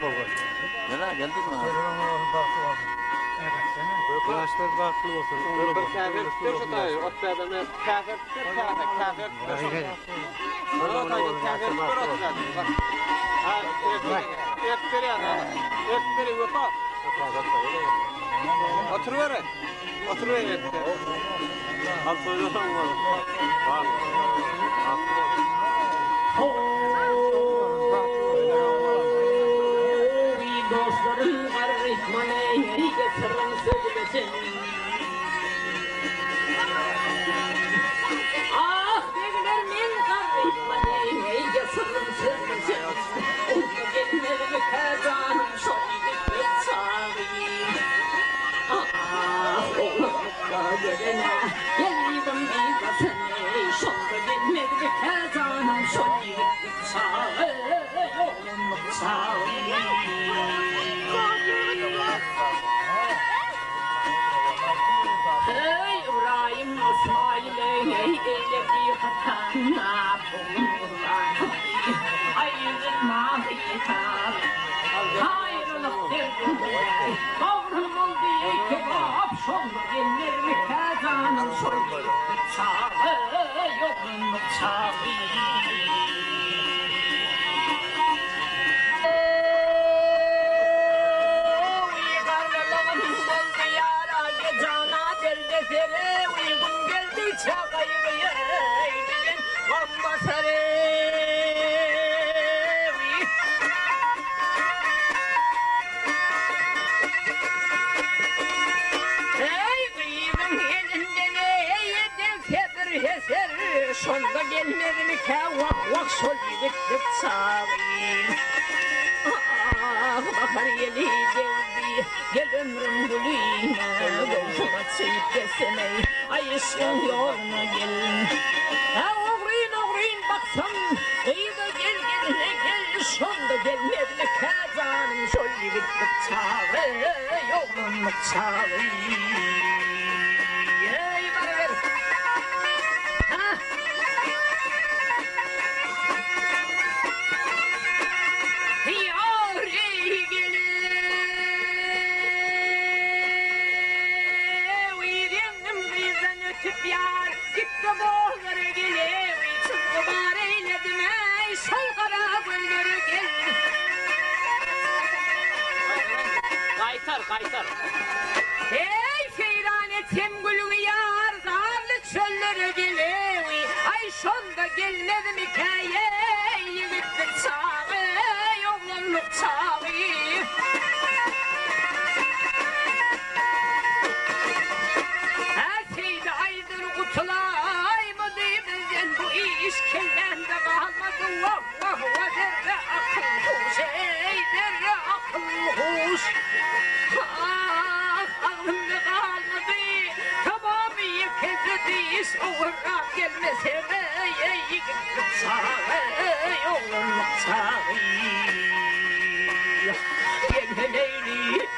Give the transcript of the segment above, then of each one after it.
baba. Neden geldik mi? Yaşlar farklı olsun. Bir kafir tutursa tabii, ot bir adamı kafir tutur, kafir tutursa. Ona tabii kafir tutursa zaten. Bak. Ha, öptürü ya. Öptürü öpa. Oturuver. Oturuver öptü. Al söylüyorsan var. Var. Dostlarım karışmane getirin söylesin. Ah dediler min karışmane getirin söylesin. Onu gelmeli kazanım şöyle bir sağlayayım. Ah oğlum da gelene geldim bir basene. Şöyle gelmeli kazanım şöyle bir sağlayayım. Oğlum sağlayayım. Hey İbrahim İsmail'e eyledi hatana bulundular. Ayrılma hitab, hayrılık derdinde. Kavrım oldu kebap, şollu gelir mi kazanım şollu bıçağı, yolun bıçağı. Uygun geldi çakayı bomba sarı. Ey kıyımın elinde ne yedin fedir heser. Şonda gelmedi mi ki vak vak sol yediktik sağlayın. Ah bakar yeli devdi gel ömrüm buluyma. Golfuma çeyip desene ay ışkın yoluna gelin. Ha oğruyun baksam kıyıda gel şonda gelmedi mi kazanım şol yediktik çağı yolun çağı. Ey bana ver. Ha. Yar gitti boğları gelevi çıktı var eyledim ey sol kara gülleri gel. Kaytar. Ey feyrane temgülü yar darlı çöllere gelevi ay şonda gelmedi mi kaye yigitlik çağı yolunluk çağı. Kutulay mı deyimden bu iş kellende kalmadı. Vah vah vah derre akıl huş ey derre akıl huş. Ah aklımda kalmadı. Tamamı yıkıldı iş uğra gelmese de ey yıkıldı sağı yolunluk sağı. Gel Leyli.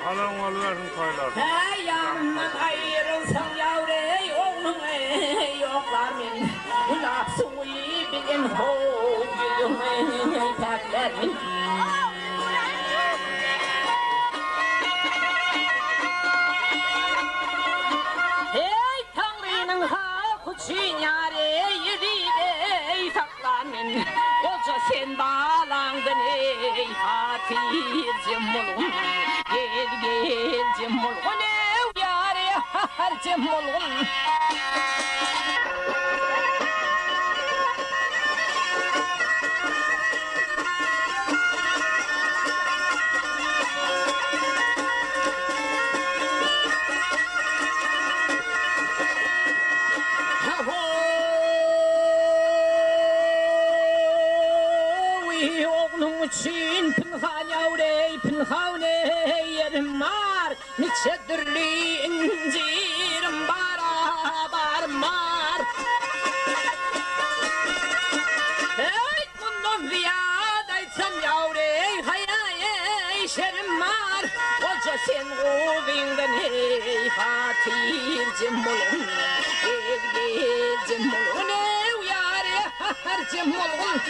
Alan alıverin koylar. Hey yanımdan ayrılsam yavrey oğlum ey yoklar men Kulak suyu bilin hoğ yüzüm taklerin Hey Tanrı'nın hakkı çiğnare yedide saklar men Koca sen bağlandın ey hatircim oğlum Gel cemolun ev yâre har cemolun Oğlum için pinhan yavrey pinhan yerim var Niçe türlü incirim barabar var Hey bundan ziyade aytsam yavrey hayay şerim var Koca sen oğlundan hey hatircim olun Gelcim olun ev yâre harcım olun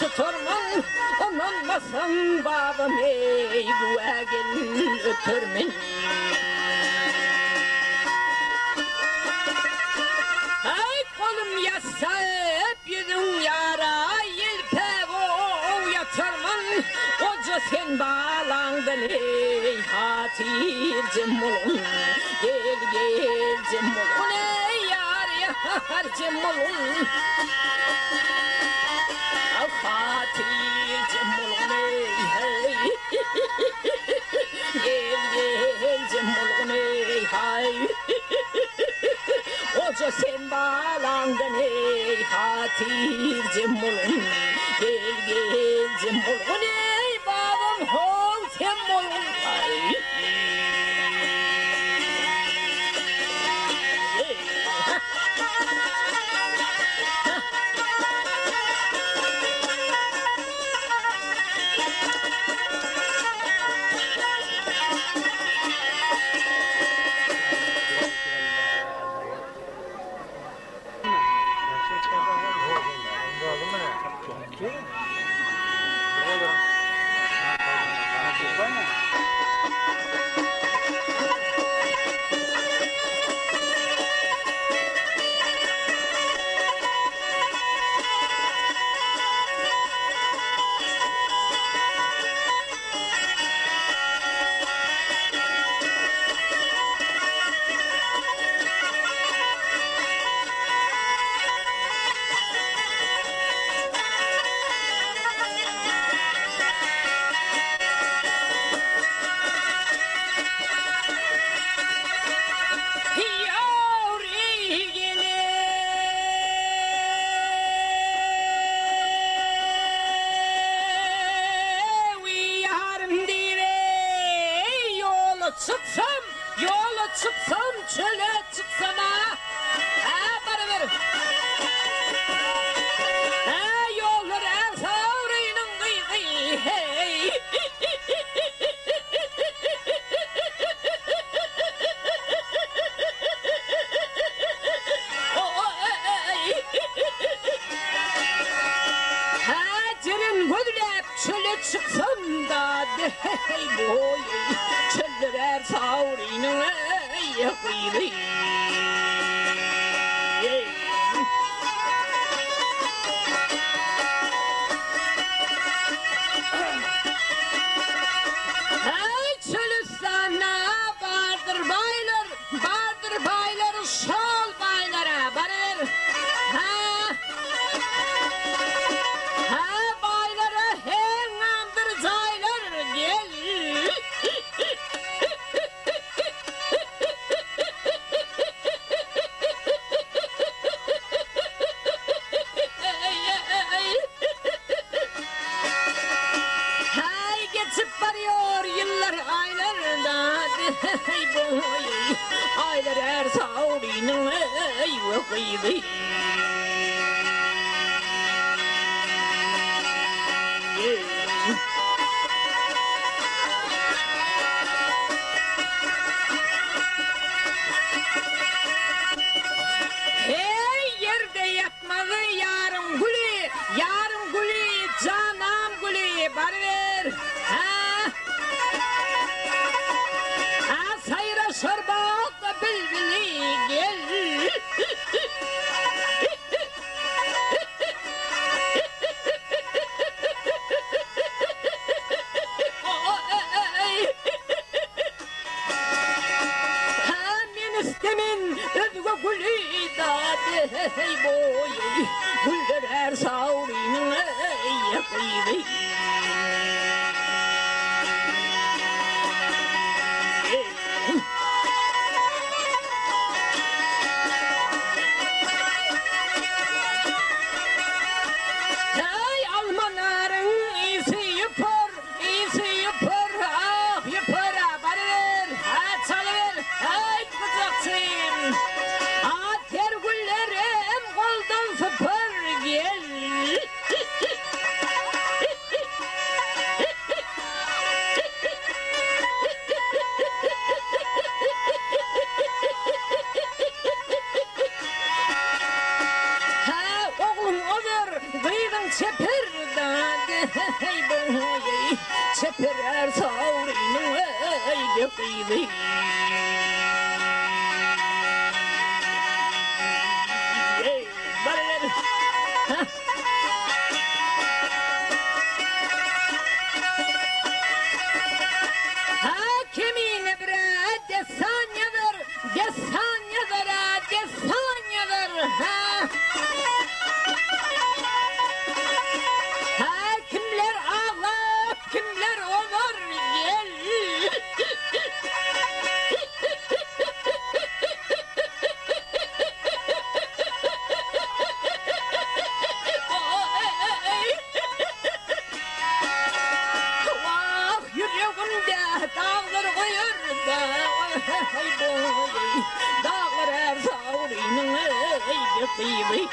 Tuturman, onanmasam babam ey bu egin ötürmen Ay kolum yassa hep yüzün yara yelpe o yatırman Koca sen bağlandın ey hatircim olun Gelcim olun ey yar harcım olun Hatircim olun ey Gelcim olun ey hay Koca sen bağlandın ey hatircim olun Gelcim olun ey babam hol sen olun hay çıksam çöle çıksam ha bana ver. Ha yollar en savrinin gıy hey. Çöle çıksam da hey boy çöller savrinin hey kıydı. Hey yerde yatmalı yarım gülü, yarım gülü, canım gülü, bana ver. Ha? Ha sayra şorbat bülbülü gel. Demin özgü gülü dadı hey boy güller her savrinin yakıydı. Hey almanların iyisi yapar, iyisi yapar, ah yapar, barır, ha çalır, hey kucaksın. Ater güllerim koldan sıfır gel. Ha oğlum olur, kıydın çepirden, hey boy, çepirer savrinin ey kıydı. Hakimine bre desanyadır, desanyadır, desanyadır. Ha kimler ağlar, kimler olur gel. Vah yüreğimde dağlar koyur da hey boy dağlar her savrinin ey kıydı.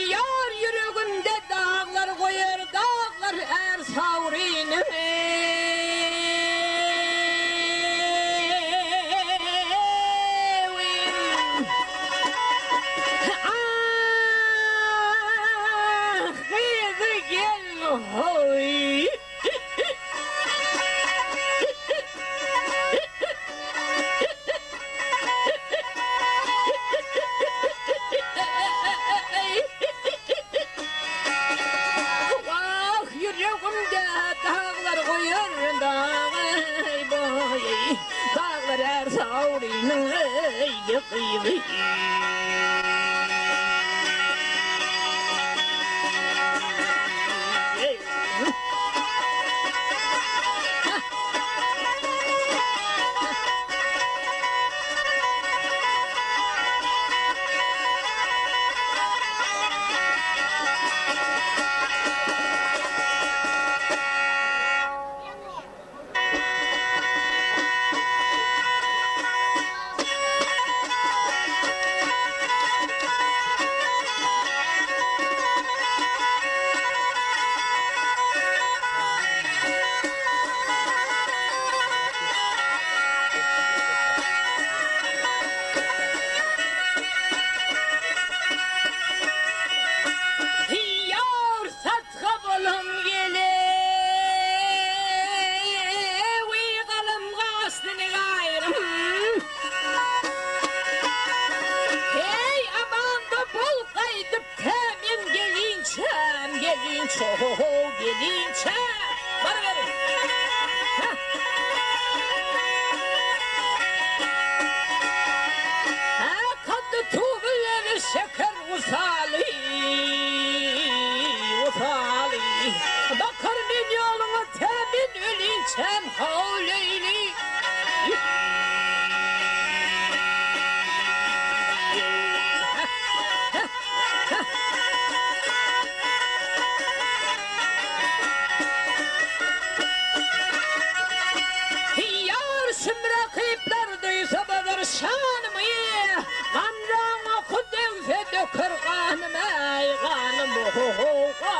Yar yüreğimde dağlar koyur dağlar her savrinin Hoy. Vah yüreğimde dağlar koyar dağlar boy dağlar her savrinin yıkıydı. gelince bana verin. Ha, kandı tuğları şeker usali, usali. Bakar min yoluna temin ölünçem havleyli.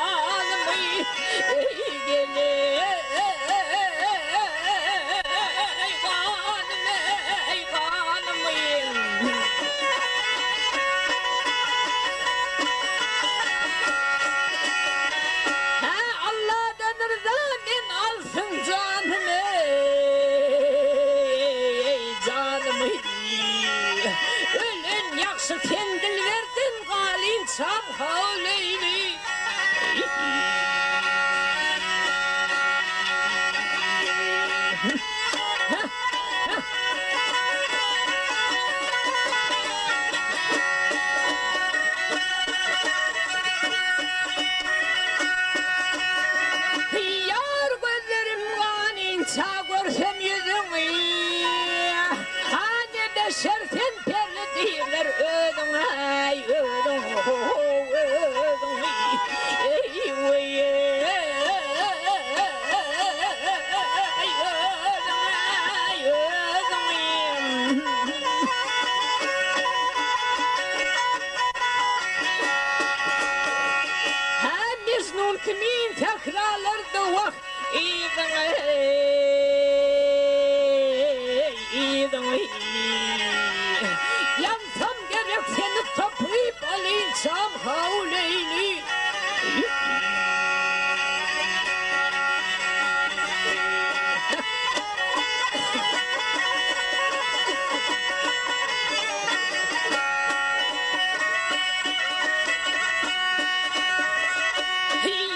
kanım ey gele kanım ey Allah'dan rızanın alsın canım ey canım ey Ölün yakşı kendil verdin galin çam havleyli Yar gözlerim ganin çağ görsem yüzünü Hani de şerten perli değiller ödün ay ödün ödün ey vay Mecnun kimin tekrarlarda vak İdin ey Yansam gerek seni toplayıp alınsam havleyli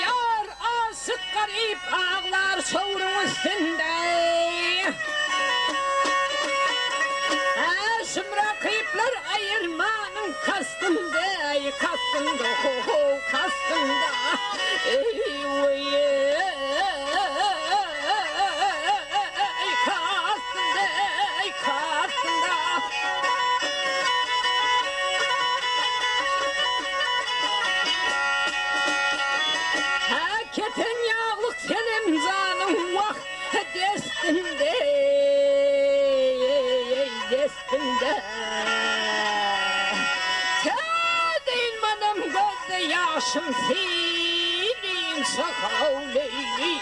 Yar asık garip ağlar soğurun üstünde Şımra kayıplar ayırmanın kastında Kastında kastında Ey vay kastında Keten yağlık senin canın vah destinde destinde Tadin manam gözde yaşım senin sakal leyli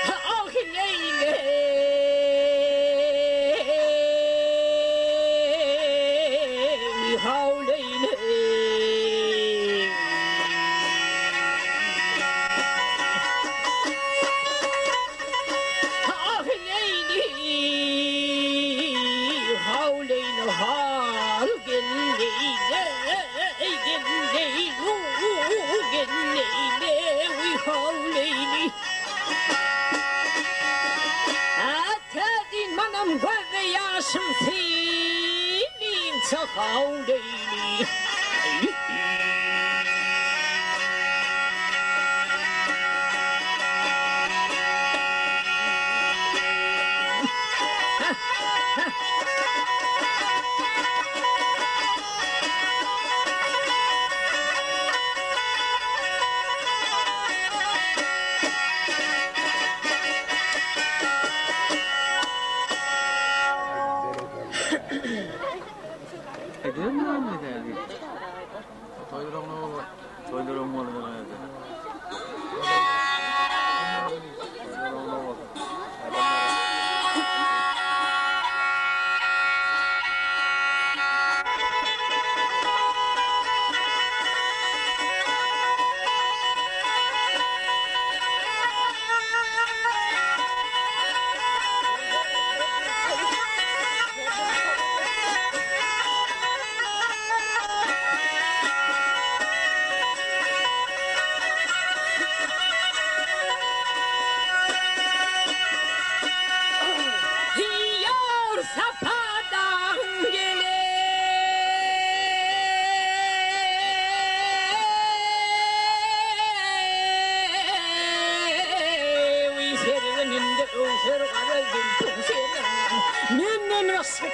Ah Leyli havleyli Ah Leyli havleyli hal gelleyli gelleyli gelleyli havleyli Atadin manam gözde yaşım senin sakal leyli Ediyor mu lan ne derdi? Toydurum ne olur? Toydurum mu olur? Toydurum ne olur?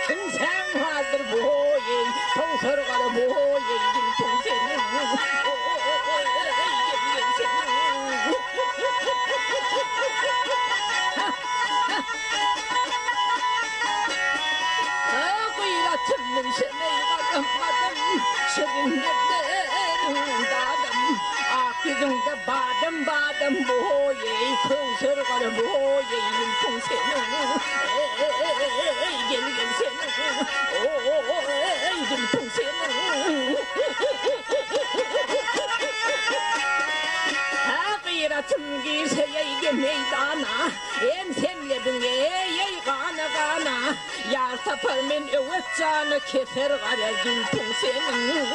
Kimsen vardır bu oy, tavsır kara bu oy, kimsenin Tümün seni karamadım, şirinlerden dadım. Ak yüzünde badım badım boyey, kılsır karı boyey, yılpın senin. Gel gel senin, yılpın senin. Gıyratım giyse yeyge meydana, en senledin ey gana gana. Yar tapar men övet canı keser gara yılpın senin.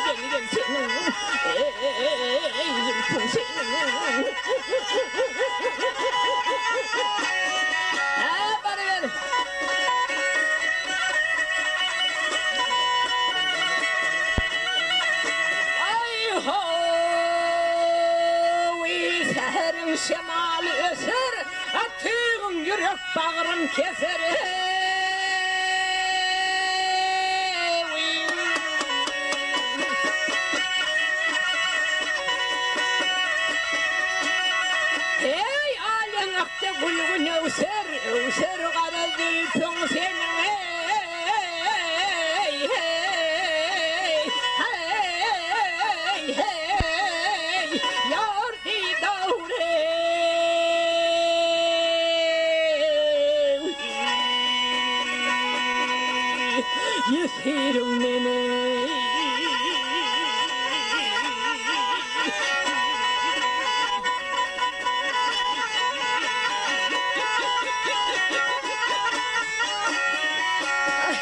Gel gel senin, yılpın senin. Bana ver. Ay ho. Şemali eser, atığın yürek bağrım keser. Hey alen akta gülgün öser, öser kara zülfün senin. Hey hey hey hey yar didavre. Yesirim nene.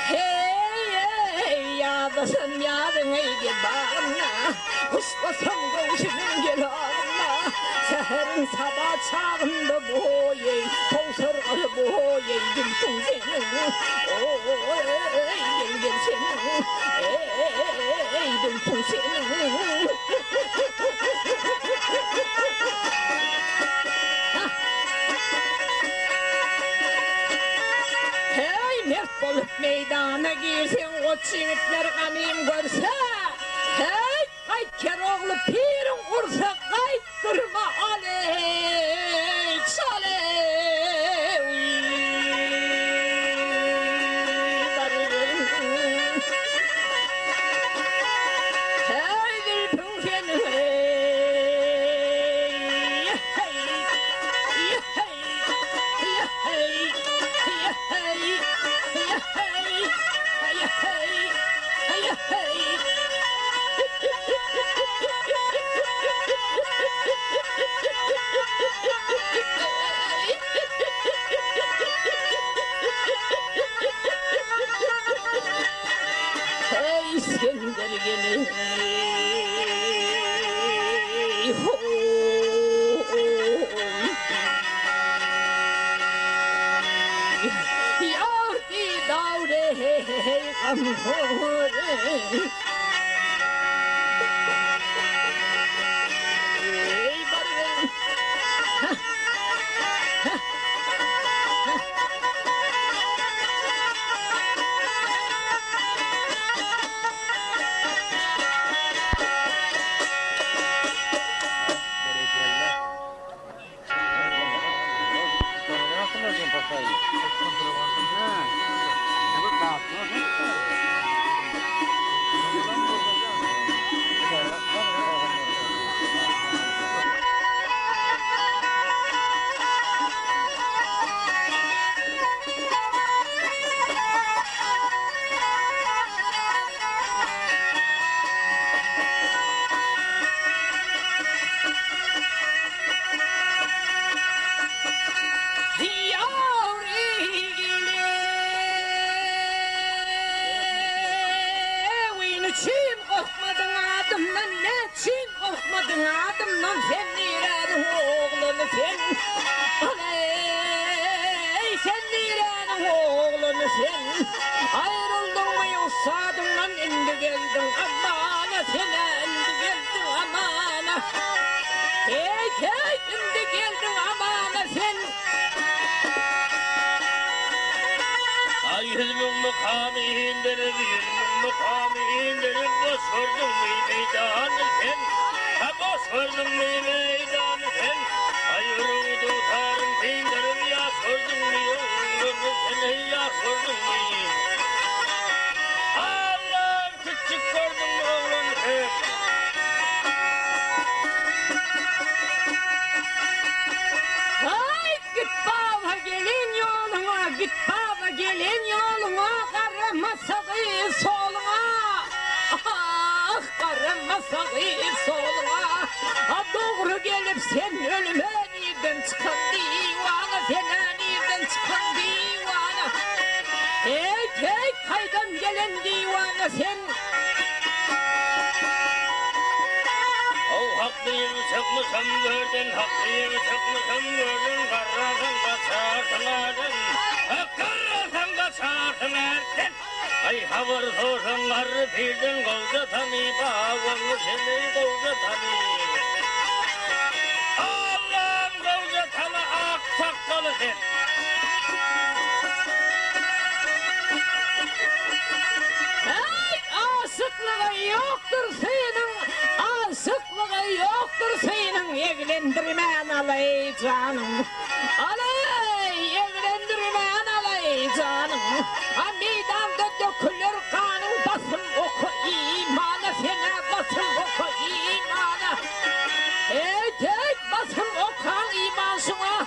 Hey yadasın yadın eyge bağına, ustasın koşun gel ağına. Seherin sabah çağında boyey, kovsar karı boyey, gültün senin. Gel gel senin, gültün senin. Hey mert bolup meydana girsen, o çivitler kanıyım görse. Hey kayt oğlu pirin ursa, kayt durma aley çaley. Hey gülpün senin, hey sender gelin. Yar di davre gamhore. Hey barın. Çin korkmadın adımdan, ne çin korkmadın adımdan, sen nirenin oğlunu sen. Aley sen nirenin oğlunu sen. Ayrıldın mı yoksadından indi geldin amana, sen indi geldin amana. Hey hey indi geldin amana sen. Ay hizmin mukamı indirir, hizmin mukamı indirir, boş vurdun mu meydanı sen? Ha boş vurdun mu meydanı sen? Ay yürüğü tutarım tindarım, ya sordun mu yolunu sen? Ya sordun mu? açık gördün mü oğlan sen? Ay git baba gelin yoluna, git baba gelin yoluna, karamasa kıyı soluna. Ah karamasa kıyı soluna. Ha doğru gelip sen ölüme nereden çıkan divana, fena nereden çıkan divana. Hey hey kaydan gelen divana sen. Haklıyım çıkmışım gördün, haklıyım çıkmışım gördün, karrasan kaçarsın erdin, karrasan kaçarsın erdin. Ay havar sorsan karı firdin, kovca tanı, bağımlı seni kovca tanı. Allah'ım kovca tanı, ak sakkalı sen. Hey asıklığı yoktur senin. Asıklığı yoktur senin, evlendirmen alay canım. Alay evlendirmen alay canım. Ha meydanda dökülür kanın, basın oku imana, fena basın oku imana. Hey hey basın okan imansına.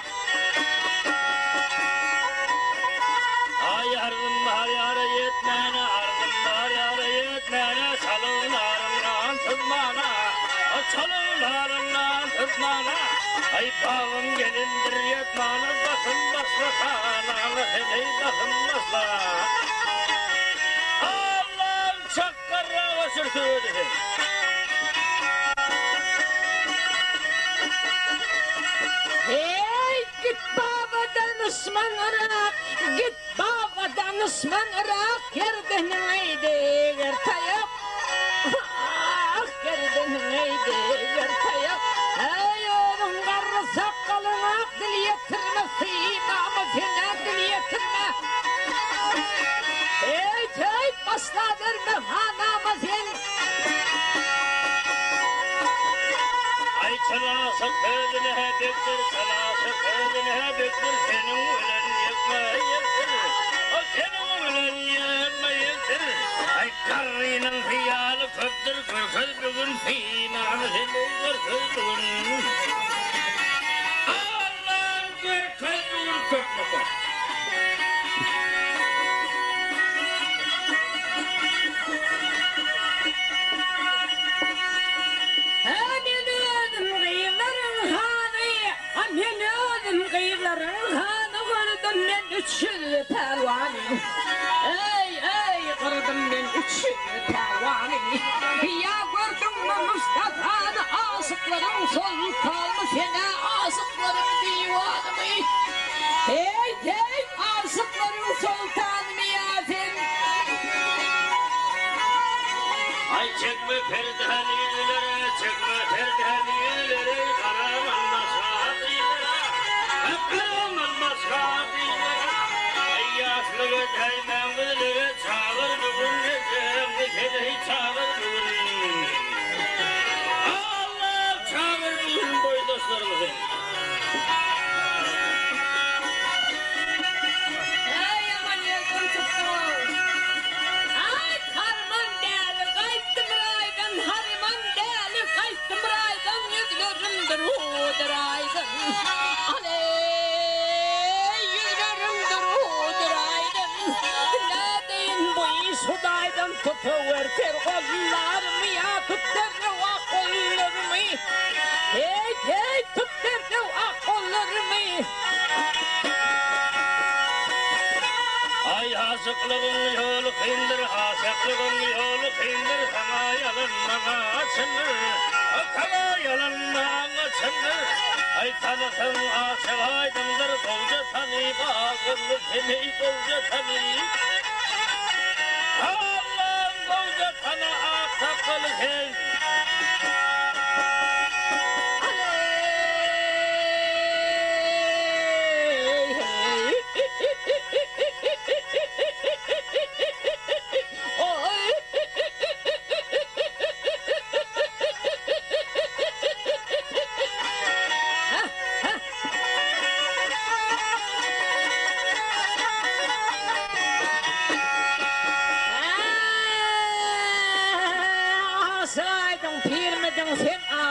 Ay ardım var yara yetmene, ardım var yara yetmene, çalınlarımdan tutmana, çalınlarımdan tutmana. Ay bağım gelindir yetmana, basın basmasana, hey basın basla. Allah'ım çakkara basırsın. Hey git babadan Osman Irak, git babadan Osman Irak, yerden eydi vertayıp. Ah yerden eydi vertayıp. Hey oğlum karı sakalına dil yetirme, imamı fena dil yetirme. Hey hey basla verme hanama sen. Ay çalası kızını hep yıktır, çalası kızını hep yıktır, senin ölen yıkma yıktır, o senin ölen yıkma yıktır. Ay karrının fiyalı köktür, kırkız bugün finan, seni kırkız bugün. Allah'ım kırkız bugün kökme. Üçü pervanım, ey ey kırdım ben üçü pervanım. Ya gördün mü Mustafa'nı, asıkların sultanı, fena asıkların divanımı. Hey hey asıkların sultanı ya sen. Ay çekme perdelilere, çekme perdelilere, karaman masadilere, karaman masadilere. Ay yaşlı göteymen gülüre, çağır bugün necem, nekede çağır bugün. Allah çağır bugün boydaşlarımızı. Hey aman yakın tuttu. Ay karman değerli kayıttım raydan, harman değerli kayıttım raydan, yüzlerimdir hudur aydın. Aley yüzlerimdir hudur aydın. Ne deyin bu iş hudaydan, tutuvertir kollarımı ya, tutturdu ah kollarımı. Hey hey tutturdu ah kollarımı. Ay aşıklığın yolu kıyındır, aşıklığın yolu kıyındır, sana yalanmana açındır, sana yalanmana açındır. Ay tanıtım aşık aydındır, kovca tanı, bağımlı seni kovca tanı. Allah'ım kovca tanı, ak sakalı sen.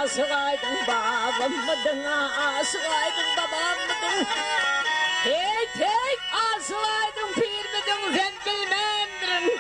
asıgaydın babam mıdın, asıgaydın babam mıdın? Hey hey, asıgaydın pir mıdın, sen bilmemdirin.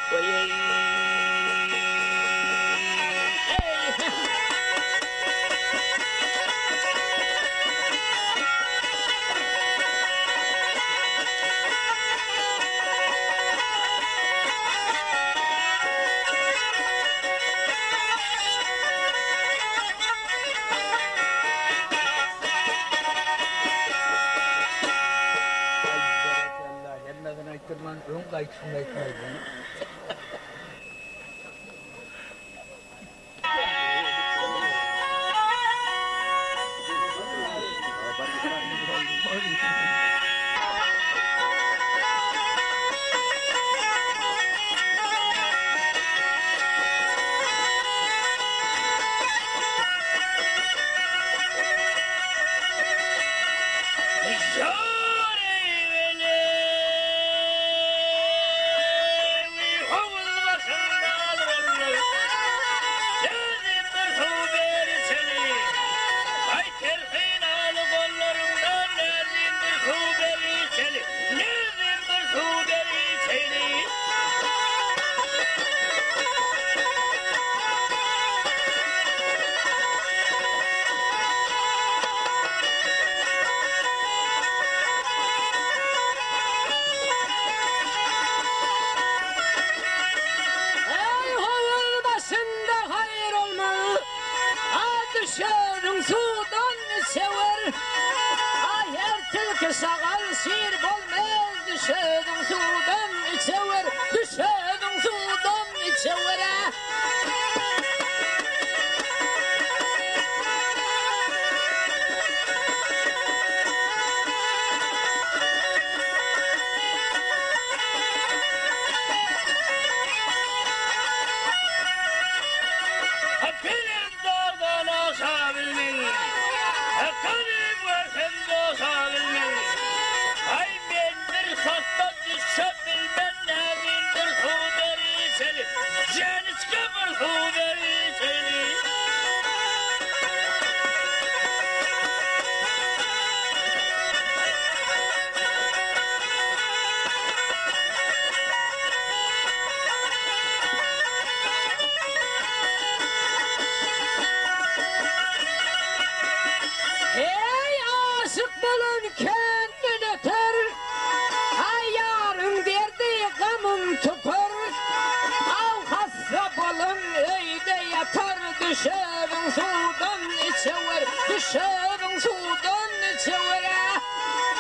Sağal sir bolmaz, düşedin sudan içever, düşedin sudan içever. Hakkının dağdan aşabilmin, hakkının varken doşabilmin. Ay bendir sasta düşe bilmem ne bindir huderi seni, ceniz kabul huderi seni. Hey aşık bulun kendine ter, ay yarın derdi gamım tutar. Av hassa bulun öyde yatar, düşerin sudan içever, düşerin sudan içever.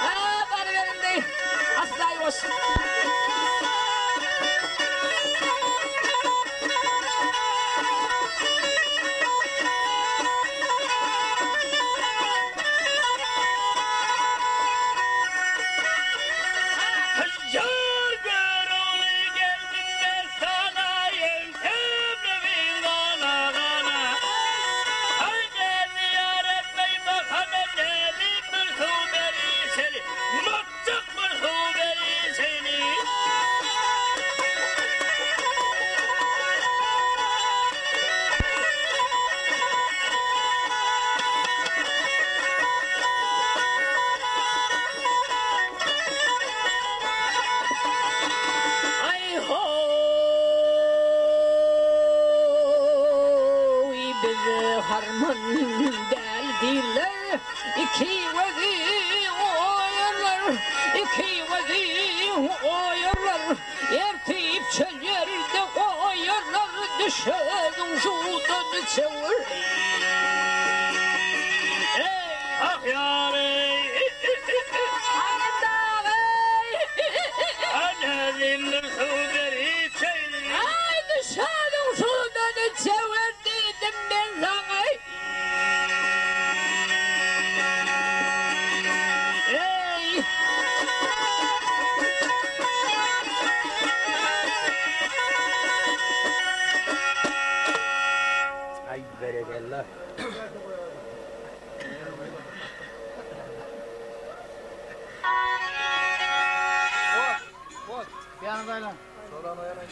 Bana verin de asla olsun. Yar görüldü geldim ben sana, yeltemle bin gana gana. Ay geldi yar etmeyin bakana, geldi bir huderi seni, mutlak bir huderi seni. Ay ho, bizi harman deldiler, iki vezi oyarlar, iki vezi oyarlar, ertip çöllerde oyarlar, düşedin sudan çevir. Ah yar ey, annemin bir huderi seni. Ay düşedin sudan çevir dedim ben sana. Ey! Ay berekallah. Yanındayla. Soran ayarayın.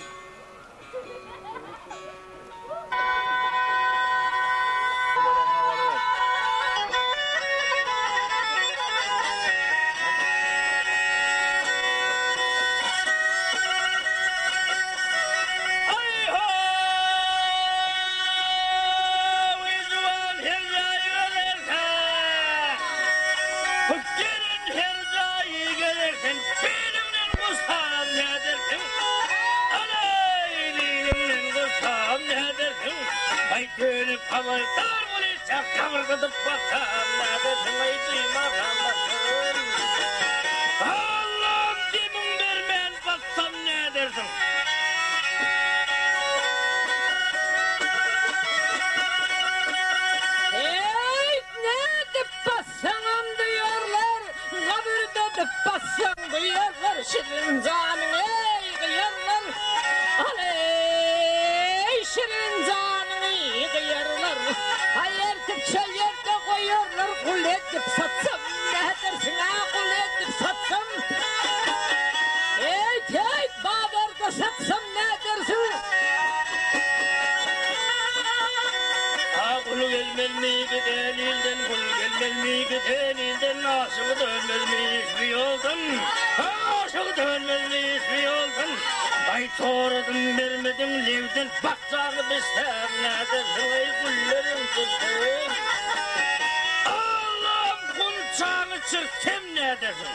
gelip havaylar bulacak kavurgadıp baksam neredesin ay duymağım bakın. Allah'ım demin vermen baksam ne dersin? Bassan duyarlar şirin canın ey kıyarlar. Aley şirin canın ey kıyarlar. Hayır tıpça yerde koyuyorlar. Kul edip satsam ne dersin ha kul edip satsam. Ey tek babarda satsam ne dersin? Kulu gelmez mi giden ilden, kulu gelmez mi giden ilden, aşığı dönmez mi hiçbir yoldan, aşığı dönmez mi hiçbir yoldan. Ay toradın vermedin levden, bakacağını bestem neredesin ay güllerin kızım. Allah'ım kunçağını çırptem neredesin?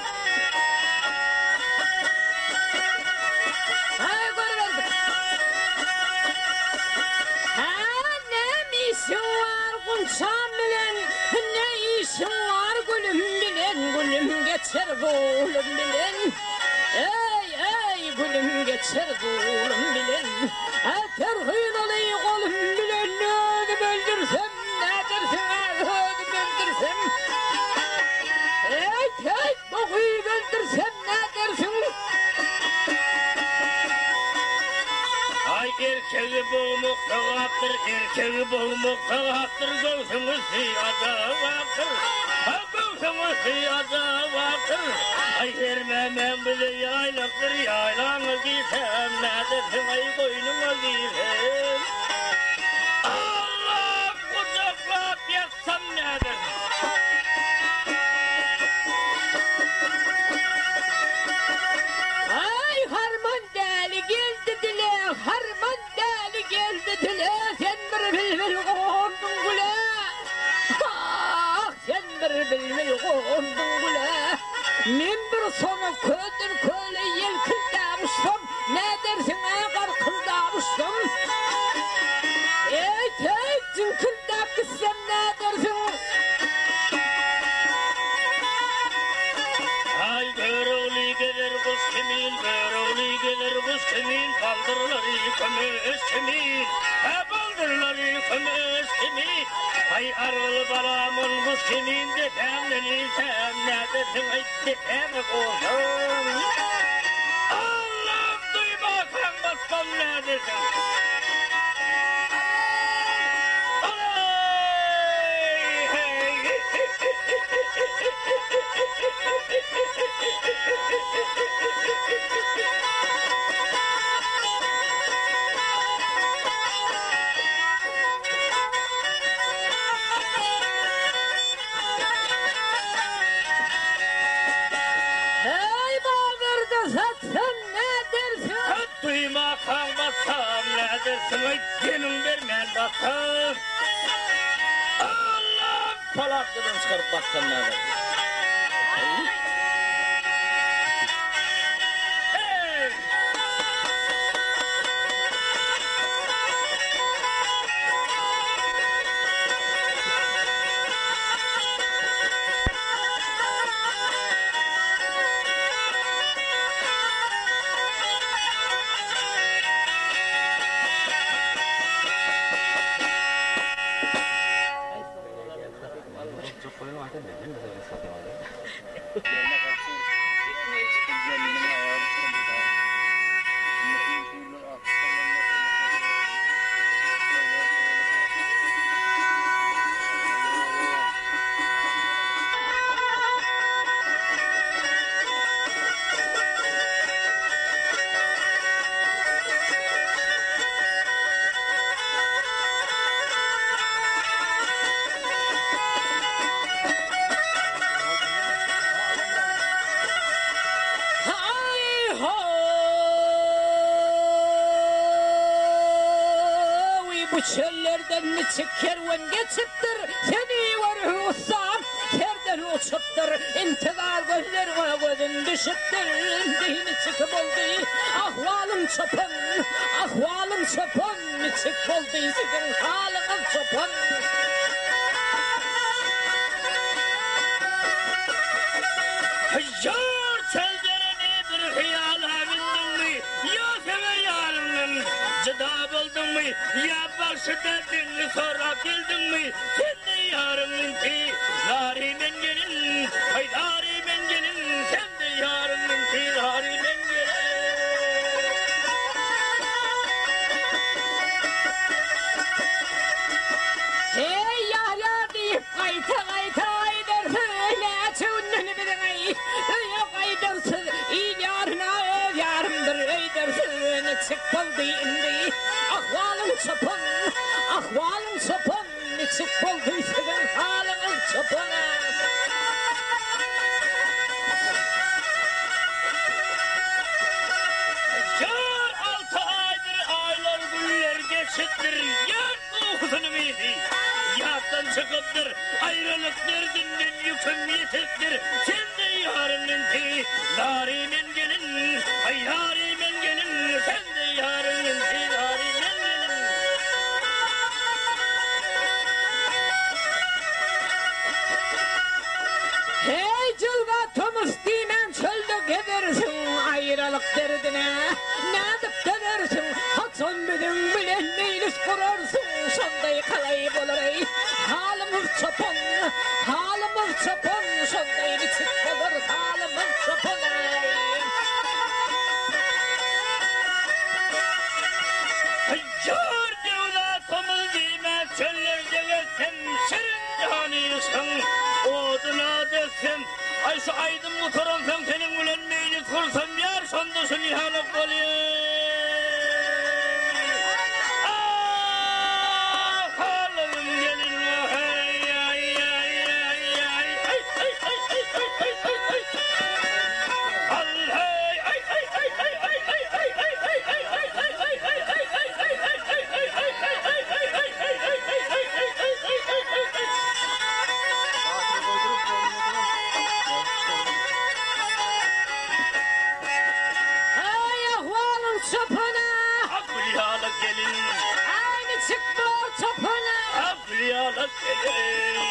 İşin var kunçam bilen, ne işin var gülüm bilen, gülüm geçer gülüm bilen. Ey gülüm geçer gülüm bilen. Terhîn olayı gülüm bilen, ödüm öldürsem ne dersin ödüm öldürsem. Ey bakıyı öldürsem ne dersin? Erkeği boğmakta haktır, erkeği boğmakta haktır, göğsümüz siyada vaktır, göğsümüz siyada vaktır. Ay vermemem bile yaylaktır, yaylağını giysem ne dersin ay boynuma giysem. Allah kucaklayıp yatsam ne dersin? Ay harman deli geldi dile, harman deli geldi dile. Sen bir bilbil kondun güle. Ah sen bir bilbil kondun güle. Men bir sonu ködür köle yelkildamıştım. Ne dersin karkıldamıştım. Tek cinkildap gitsem ne dersin? Ay böröğlü gelir kuz kimin, böröğlü gelir kuz kimin, baldırları kömüş kimin, baldırları kömüş kimin. Ay arılı balamın kuz kimin, defemden ilsem ne dersin ay defeme koşum. Allah'ım duymaktan baksam ne dersin? Hey bağırda satsam ne dersin? Duymaktan baksam ne dersin ay senin vermen baksam. Allah'ım palaklıdan çıkarıp baksam ne dersin? Hey! Bu çöllerden mi çık kervan geçiptir, seni var hussam, kerden uçuptur, intizar gözlerime gözün düşüptür, dini çıkıp oldu, ahvalım çöpün, ahvalın çöpün, miçik bolduysa den halın çöpün. Yar çeldereni bir hıyala bindin mi? Ya sever yarının cıda buldun mu? Ya başı derdini sonra bildin mi? Sen de yarının ki larimen gelin, ay larimen gelin. Sen de yarının ki larimen gelin. Hey yar deyip kayta aydersin, ne çunnunu bilin ay. Yok aydersin, iyi yarına ev yarımdır aydersin. Çık boldu indi, ahvalın çöpün, ahvalın çöpün. Çık bolduysa den halın çöpün. Yar 6 aydır aylar günler geçittir. Yar ruhunu miydi? Yardan çıkıptır. Ayrılık derdinden yüküm yetiptir. Sen de yarının ki larimen gelin. Ay larimen gelin. Sen de yarının ki larimen gelin. Hey cılga Thomas dimen çölde gezersin ayrılık derdine. Ne dip dedersin haksan bilin bilen neylis kurarsın. Sonday kalay bolay halımız çapın, halımız çapın. Sonday biçik olur halımız çapın. Ay yar devlatomuz dime çöllerde geçsem. Serin canıyısın oduna desem. Ay şu aydın mutaransam senin ulan meyli kursam. Yar sondasın ihalık olayım. Ay ahvalın çapına, Abdülyalık gelin, aynı çıkma çapına. Abdülyalık gelin.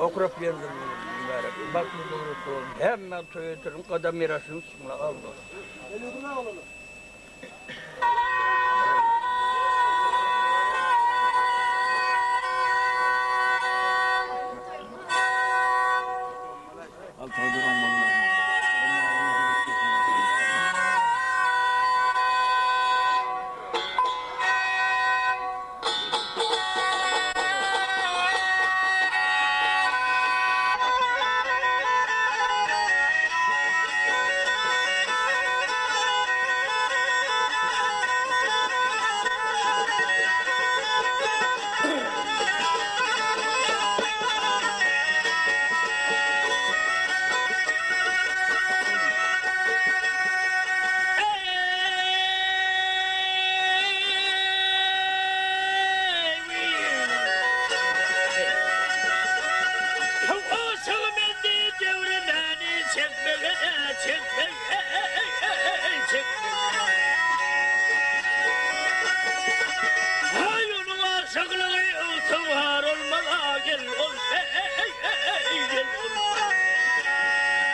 Okurup yerdim. Bak bu doğru sorun. Hemen söylerim. Kadar mirasını sunla aldı.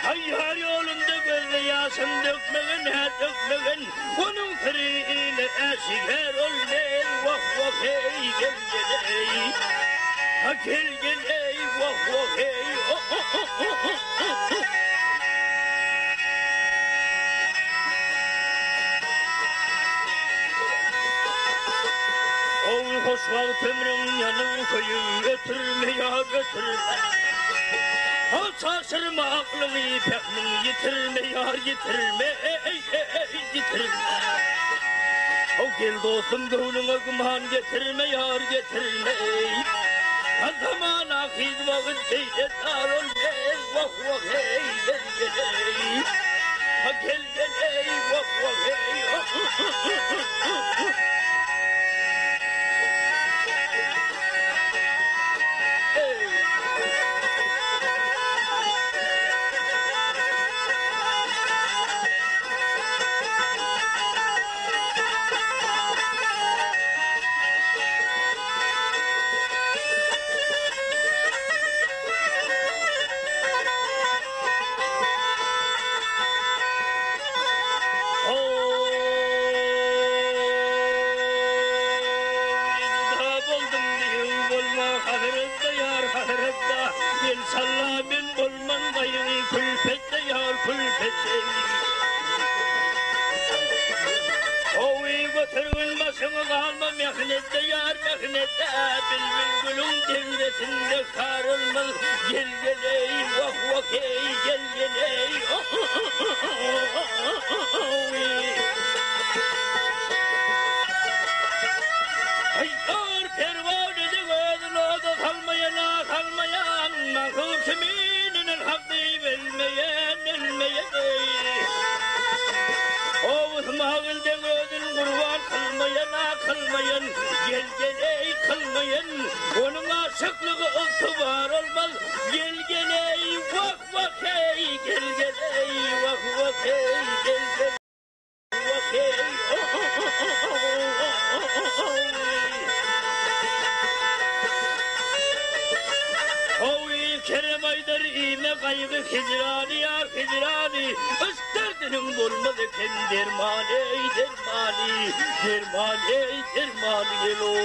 Hayyar yolunda gözle yaşın dökmeyin, dökmeyin. Onun kırığıyla eşiger olmayın. Vah vah hey gel gel ey. Ha gel gel ey vah vah hey. Oğul hoş vaktimrin yanın koyu götürme ya götürme. Ha şaşırma aklını ipekmin yitirme yar yitirme yitirme. O gel dostum gönlüne güman getirme yar getirme. Ha zaman akid vakit beyde dar olmaz vah vah hey gel gel hey. Ha gel gel hey vah vah hey. Sallamin bulman gayri külfette yar külfette. Ovi götürün başımı kalma mehnette yar mehnette. Bilbil gülün devresinde karılmaz. Gel gel ey vah vah ey gel gel ey. Ay yar pervan edin ödün oda kalmayana kalmayan. Mahur seminin el hakkı bilmeyen elmeyen ey. Oğuz mağılde ödün kurban kılmayana kılmayan. Gel gel ey kılmayan. Onun aşıklığı ıktıvar olmaz. Gel gel ey vak vak ey. Gel gel ey vak vak ey. Gel gel vak ey. Kerem Aydar ime kaygı hicrani yar hicrani. Üsterdinin bulmadı ken derman ey dermani. Derman ey dermani gel o.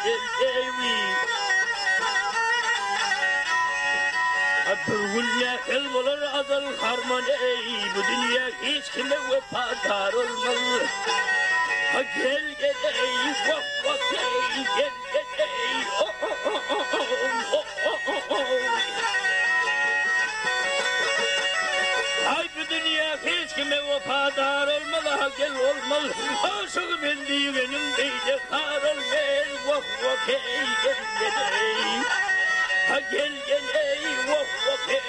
Gidel evi. Bir gün yakıl olur azal harman ey. Bu dünya hiç kime vefadar olmaz. Ha gel gel ey vak vak ey gel gel ey Ay bu dünya hiç kime vefadar olmalı ha gel olmalı. Aşık ben diyenim deyde kar olmaz vak vak ey gel gel ey. Ha gel gel ey vak vak ey.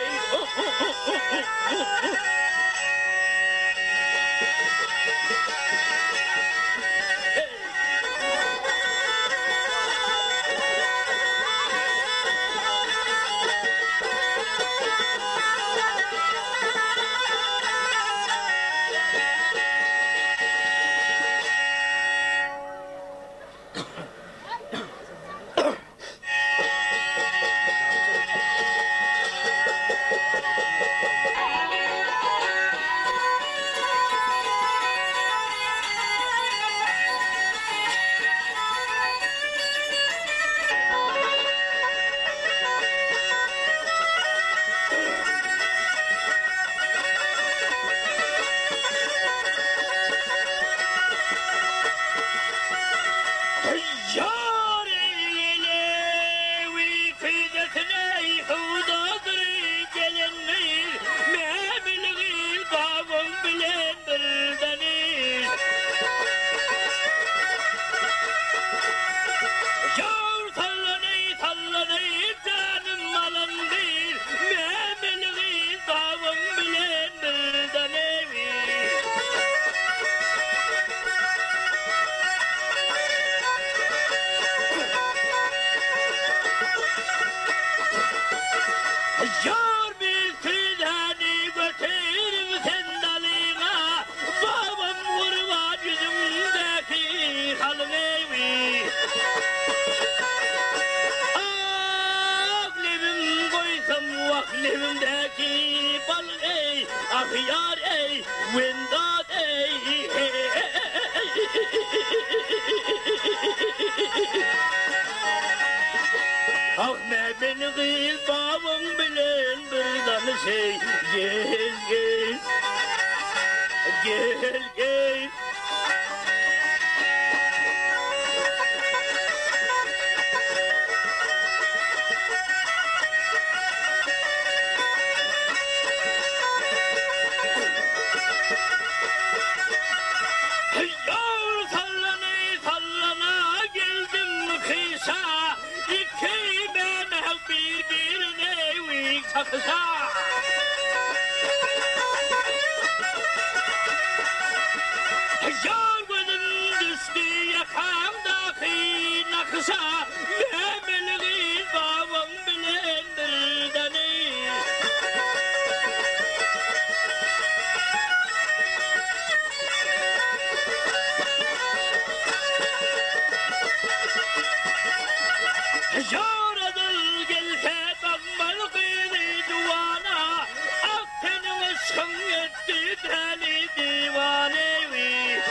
Levimdeki bal ey, ahyar ey, windat ey. Ah beni gil babam bilen birden şey. Gel gel, gel gel. naksa. Yar gözüm düştü yakamdaki naksa. Memeliğin babam bilen bir deni. Yaradır gelse bakmalı beni duvana. Akdenimiz kan etti deli divanevi.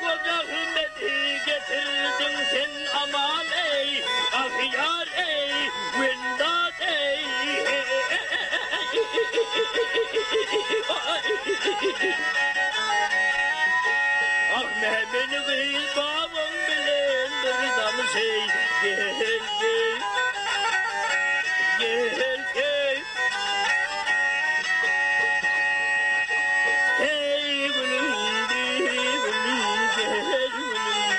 Koca hürmeti getirdin sen aman ey. Ah yar ey, vindat ey. Ah Mehmet'in babam bilen bir dam şey. Gel gel, gel gel. Hey gülüm gülüm gel gülüm.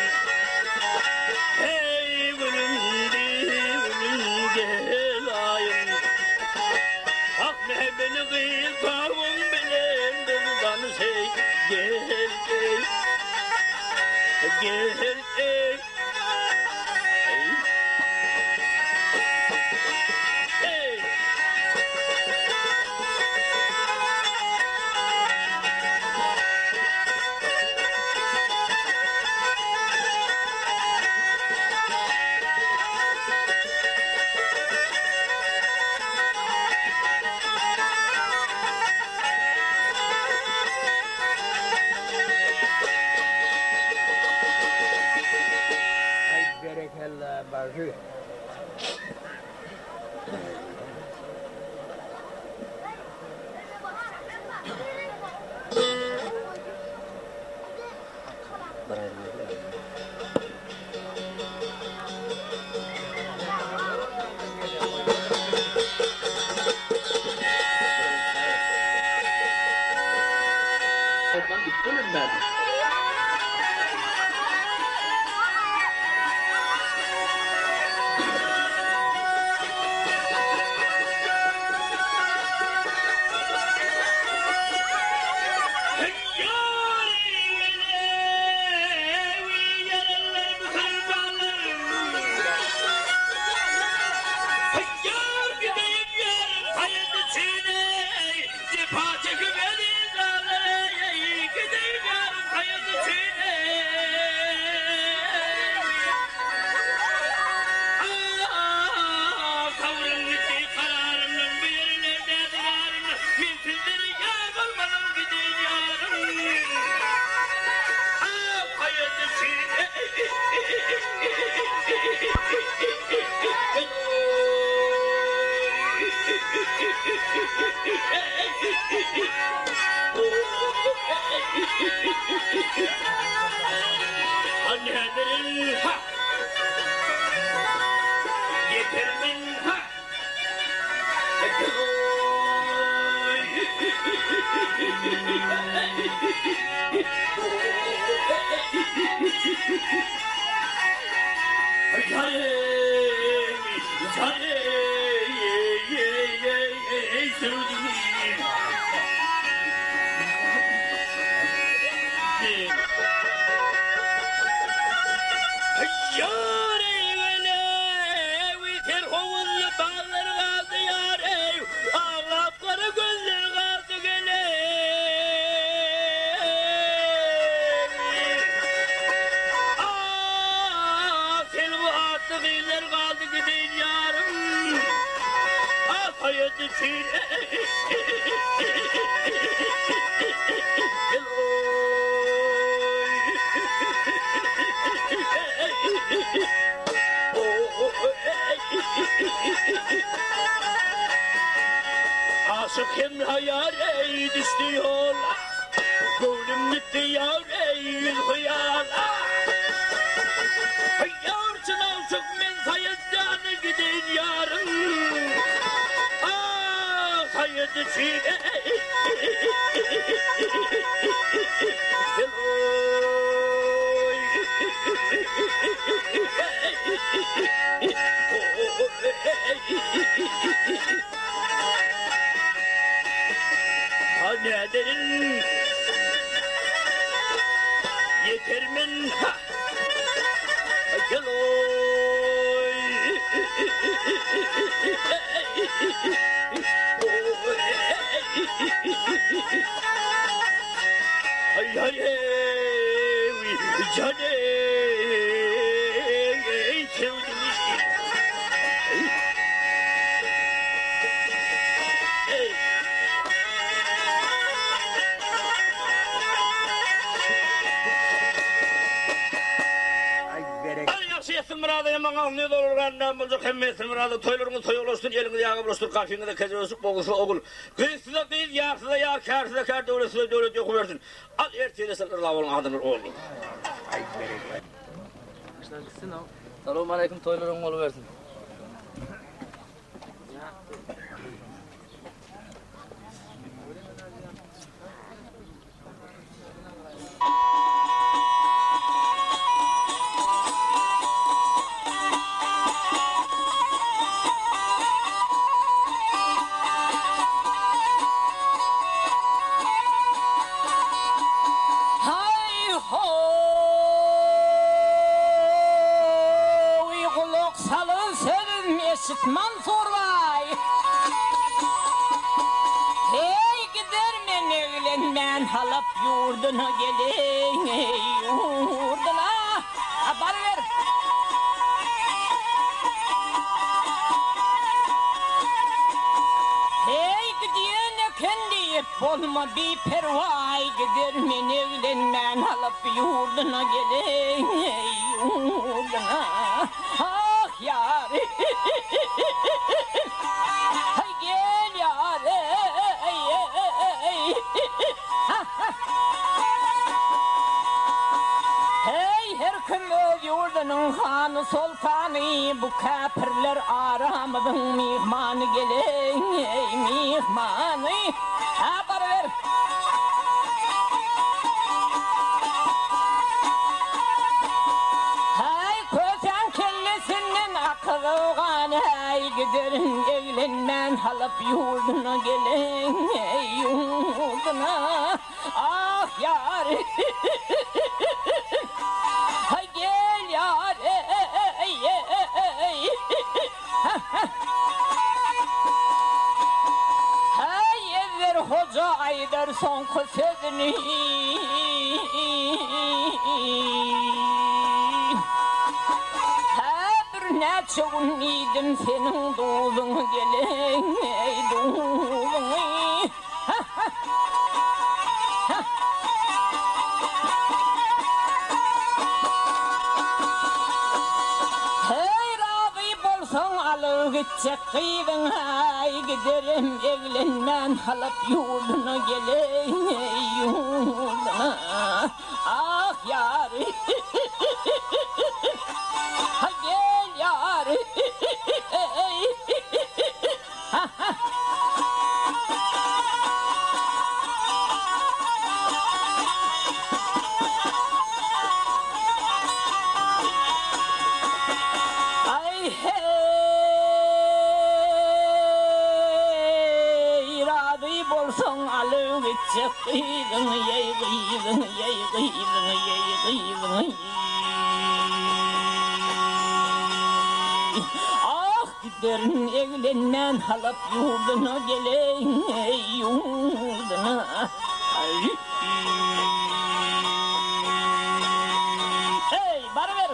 Hey gülüm gülüm gel ayım. Ah Mehmet'in babam bilen bir dam şey. Gel gel. Gel ey. Hey. Berekella barı. Ben bittim ben. Annenin ha, yeterimin ha, Aşık hem hayal ey düştü yola, gönlüm gitti yar ey yüz hıyala. Yarsın aşık men sayıdan gidin yarım. Ah sayıdı çiğne. Oy. Hanederin yetermen ha gel oy ay ay canım sevdim Mırada yaman ne olur annem bulacak hemmesin mırada toylarını toy olursun elini yağı bulursun kafini de keze olsun boğulsun oğul kıyısı da değil yarısı da yağ kârısı da kâr devleti de devlet yok versin al erteğine sakın lavalın adını oğlum Selamun aleyküm toyların olu versin. Mansur vay hey gider men evlenmen halap yurduna gelin yurduna haber ver hey gidiyene kendi olma bir pervay gider men evlenmen halap yurduna gelin yurduna ah yar hay gel yar hey her kim öz yurdunun hanı sultanı bu kafirler aramadın mihmanı gelin mihmanı haber ver Kavgan hey giderin evlenmen halap yurduna gelin yurduna ah yar hay gel yar hay evler hoca aydar son sözünü ne çoğun idim senin doğduğun gelin doğduğun hey razı bolsan alıp gidecek kıydın hay giderim evlenmen halap yurduna gelin yurduna ah yar ha gel yar ay hey razı bolsan alıp gidecek kıydın yey kıydın yey kıydın yey kıydın giderin evlenmen halap yurduna gelin yurduna hey bana ver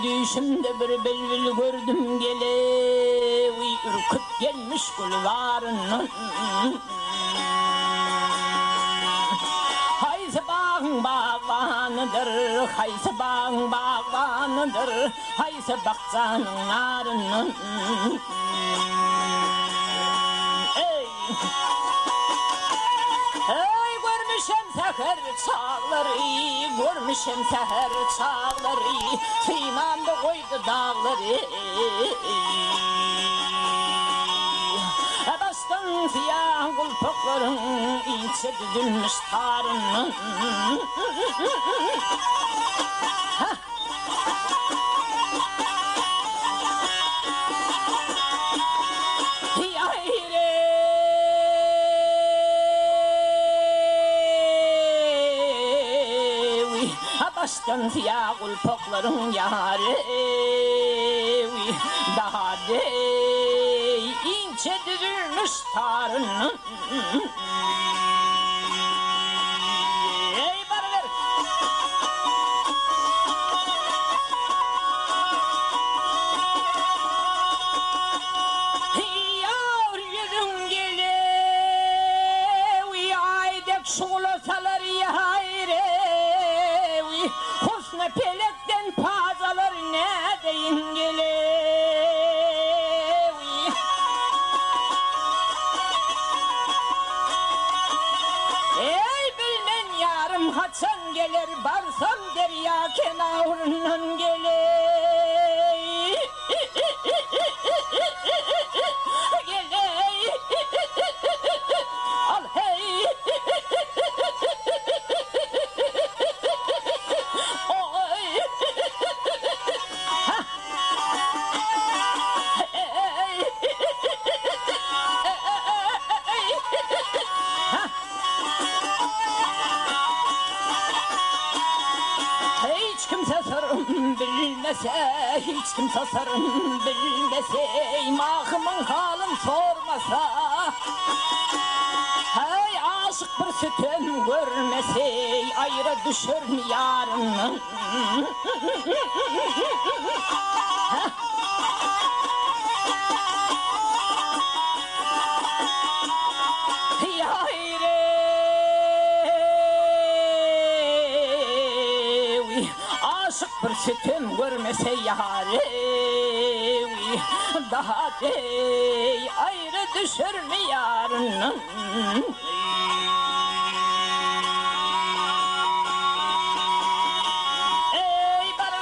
düşümde bir bülbül gördüm gele, ürküp gelmiş kulvarından. Hayse bağın bağvanıdır, hayse bağın bağvanıdır, hayse bakcanın narından. Ey görmüşem seher çağları, görmüşem seher çağları, Sıymandı koydu dağları. Bastın siyah kulpukların içe düzülmüş tarının. Baştan siyah kulpukların yarı, daha de ince düzülmüş tarının. Ey bana ver. Yar yüzün gele, aydek şulasalar yahayre. Husna pelekten pazalar ne deyin gele. Ey bilmen yarım haçan gelir, barsam derya kenarından gele. Gele. Al hey. Hiç kimse sarım bilmese, hiç kimse sarım bilmese, mahımın halım sormasa. Hey aşık bir sütüm görmese, ayrı düşür mü yarın? Aşık bir sütüm görmese yâri, daha dey ayrı düşür mü yarın? Ey bana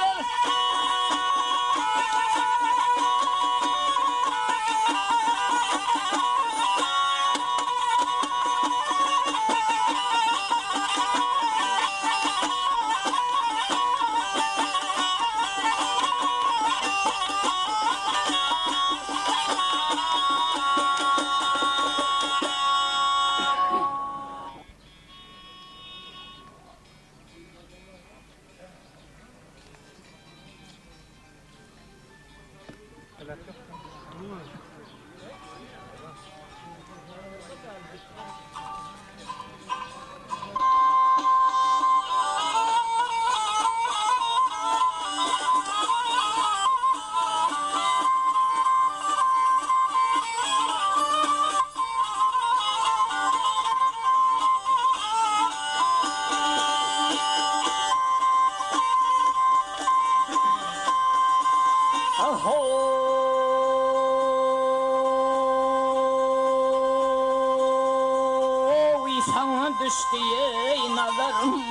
düştü ey nazarım,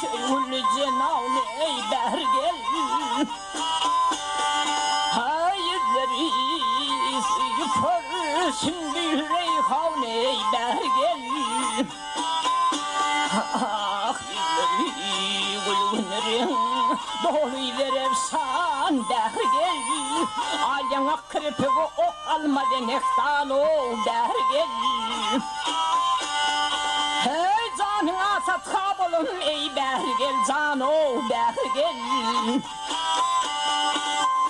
sevgili cenavle ey bergel. Hayırları yıkarsın bir reyhan ey bergel. Ah yüzleri gülgünlerin doluyor efsan bergel. Alyana kırpı o alma denektan o bergel. Hey canın asat kabolun ey bergel, can o bergel.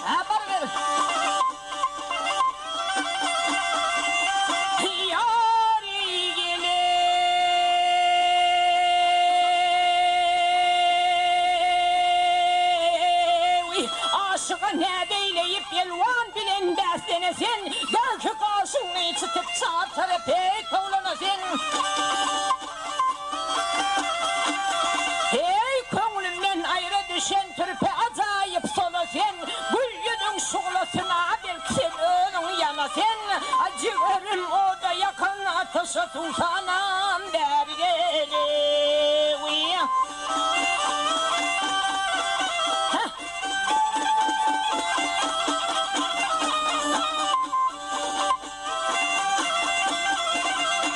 Ha bergel. Yari gele, aşığa ne deyleyip yelvan bilen dersene sen. Belki karşını içitip çatar pek oğlana sen. Hey köngülümden ayrı düşen türpe acayip sola sen. Gülgünün şuğlasına belki sen önün yana sen. Acıverim o da yakın ateşe tutanam der geliyor.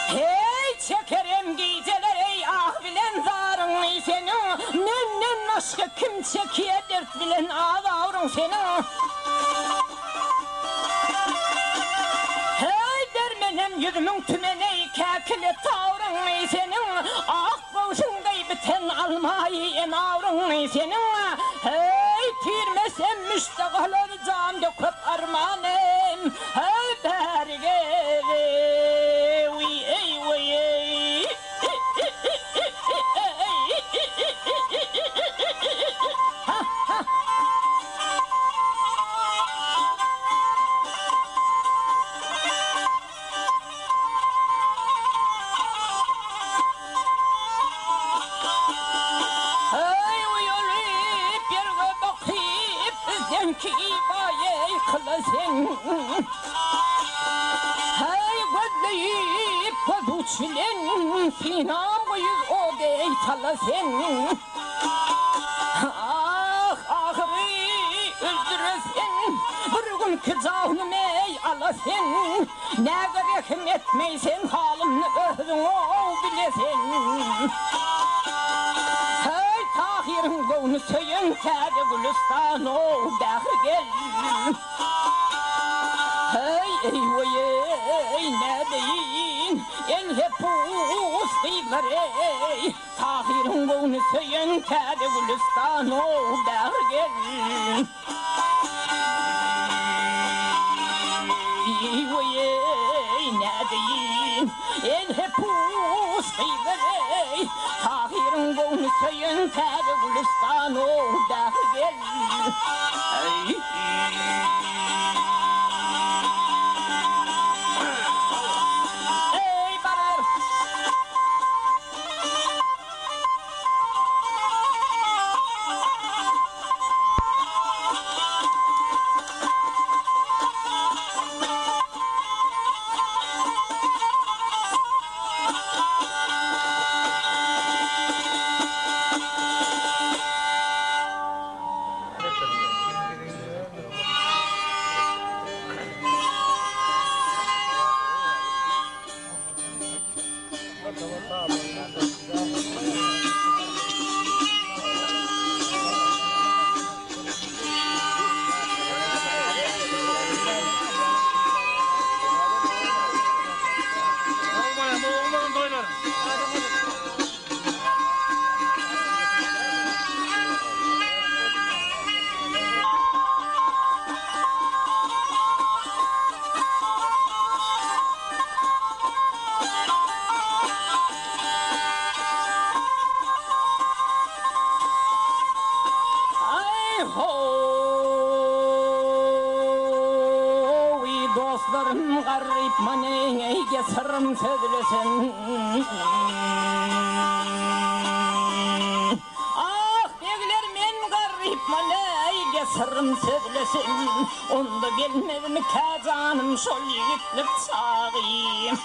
Hey çekerim geceler ey ah bilen zarın senin. Menden başka kim çekiye dert bilen ağlarım senin. Hey dermenem yüzümün tümene kekili tavrın senin. Ah boşundayı biten almayı en avrın senin. Hey tirmesem müştakal olacağım da köp armanım. Hey bergeli ey vay. Ha ha. Ki baye kılasın. Hey gözleyip paduçlen finam yüz o dey talasın. Ah ahri öldüresin. Bir gün kızağını ey alasın. Ne gerek etmeysen halımı öldün o bilesin. Tahir'in gönlü söyün kâde gülistan o dâhir gel. Hey ey vay ey ne deyin en hep ustılar ey. Tahir'in gönlü söyün kâde gülistan o dâhir gel. Ey vay ey ne deyin en hep ustılar ey. Tahir'in gönlü söyün kâde gülistan o dâhir gel. Ey barar. Dostlarım garip maneyge sırrım sözlesin. Ah devler men garip maneyge sırrım sözlesin. Onda bilmedim kazanım şol yigitlik sağıyım.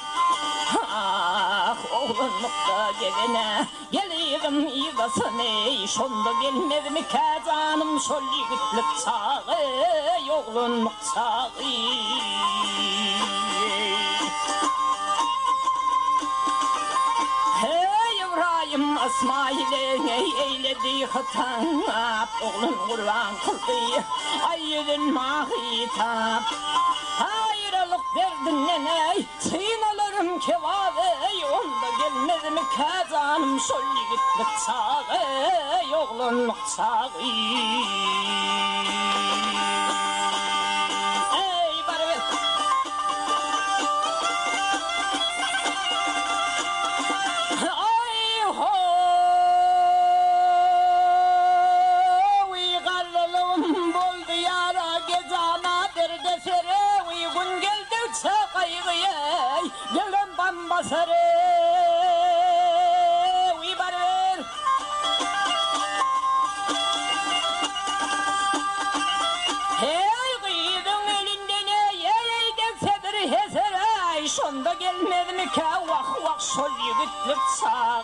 Ah oğlunlukta gelene gelirim iygasını. Şonda bilmedim kazanım şol yigitlik sağı. Oğlunluk sağı. Hey İbrahim İsmail'e eyledi hatap. Oğlun kurban kıldı ayyedin mahitap. Ayrılık derdinle ney sıynalarım kevave. Onda gelmez mi kazanım şol yigitlik sağı. Oğlunluk sağı. basarı uybarır. Hey kıydın elinden ey deksedir heseray. Şonda gelmedi mi ki vah vah şol yigitlik sağı.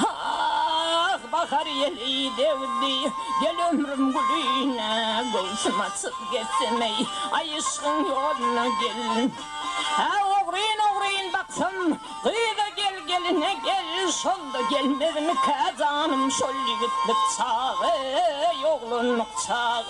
Ah bakar yeli devdi gel ömrüm gülüne göğsüm açıp geçsemey ay ışkın yoluna gel. Ha oğrayın baksam kıyıda gel geline gel şonda gelmedi mi kazanım şol yigitlik çağı yoğlunluk çağı.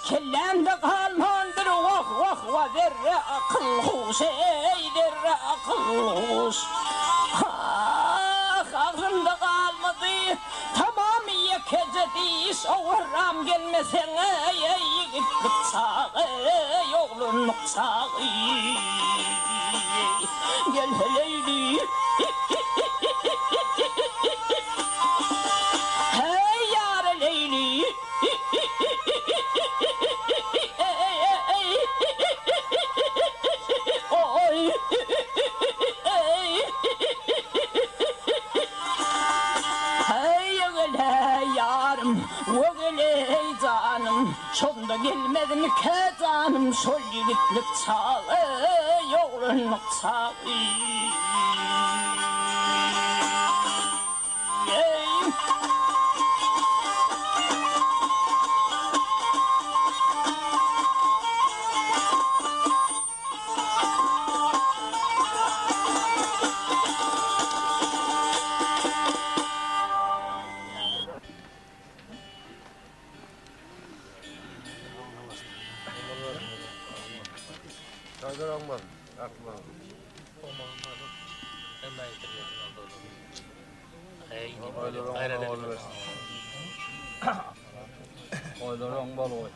Kellemde kalmandır vah vah vah derre akıl huş ey derre akıl huş. Ah ağzımda kalmadı tamam yekecedi şovarram gelmesen ey gittik sağı yolunluk sağı. Gel heleyli hey yar leyli. Şonda gelmedim ki canım şol yigitlik çağı yoğlunluk çağı. Kaydır almadım. Atmadım. Oylarım bal oy.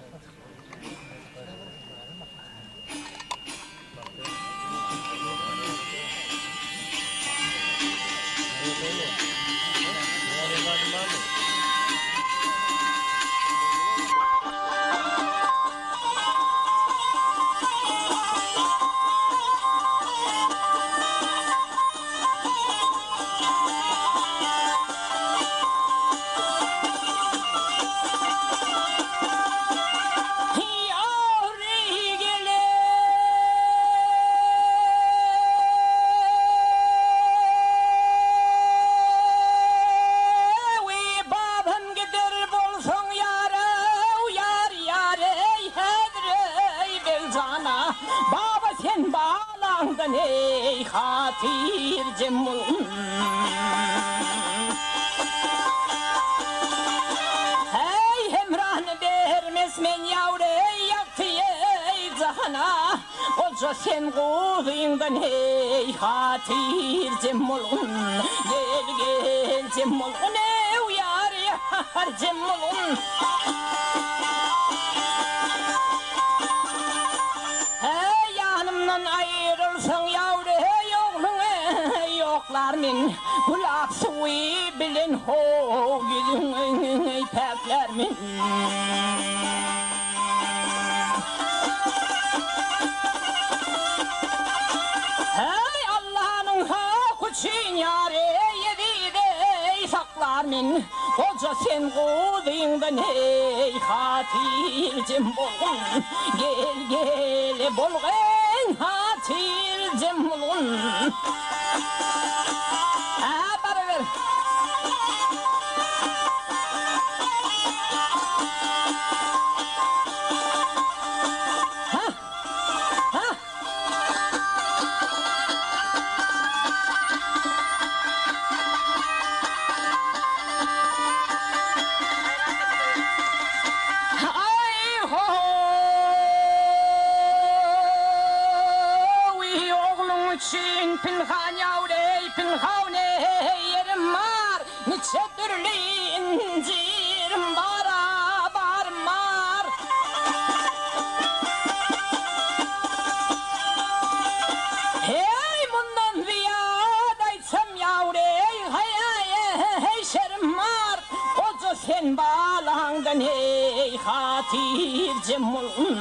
ey hatir cemul. Hey hemrahını vermez men yavre yaktı ey zahana. Olca sen kuzuyundan ey hatir cemul. Gel gel cemul ne uyar yar cemul. Hey yanımdan ayrılsan yavru yokluğun yoklar min. Kulak suyu bilin ho yüzün pekler min. Hey Allah'ın hakkı için yâre yedi de saklar min. Koca sen kuzuyundan ey hatir cembolun. Gel gel bolgen hatir cembolun. Ha beraber. Ha. şödürlü incirim bara barmar. Hey bundan ziyade etsem yavrey hey şerim var. Oca sen bağlandın hey hatir cemulun.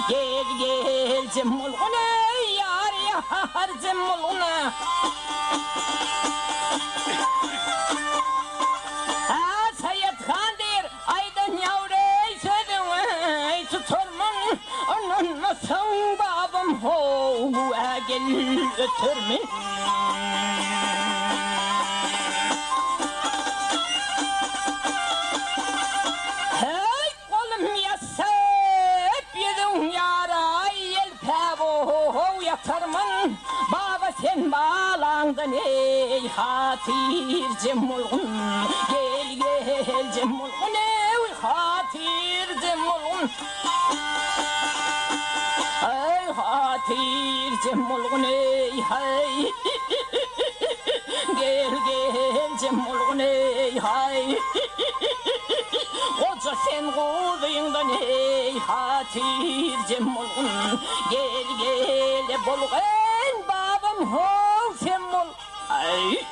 Gel gel cemulun ey yar yar cemulun. Sayet Kandir aydan yavrey sözün tuturmun. Onun masın babam ho gel ötürmün. Hey kolum yasıp yedin yara yelpe ho yatarmın. Baba sen bağlandın ey hatir cemulun. Gel gel cemulun ey hatir cemulun. Ay hatir cemulun ey hay. Gel gel cemulun ey hay. Koca sen kuzuyundan ey hatir cemulun. Gel gel bolgen babam ho sen bol. Ay.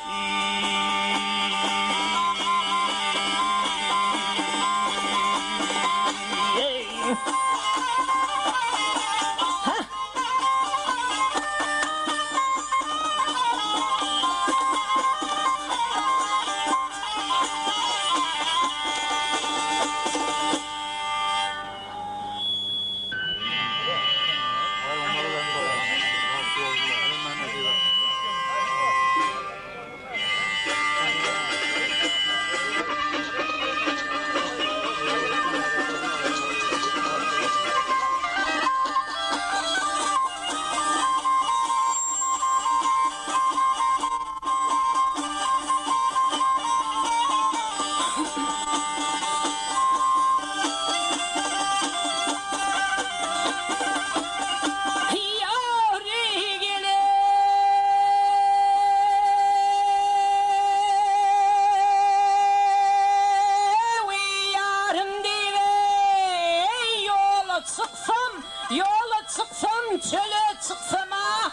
Yola çıksam çöle çıksam ha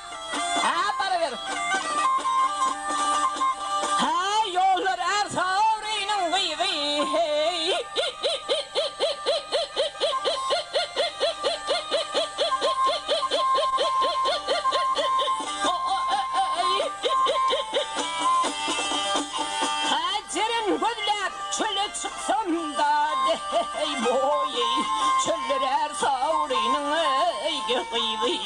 para ver. Ha yollar er savrinin gıy gıy hey. Ha cerin gözler çöle çıksam da hey boy çöller er savrinin gıy gıy.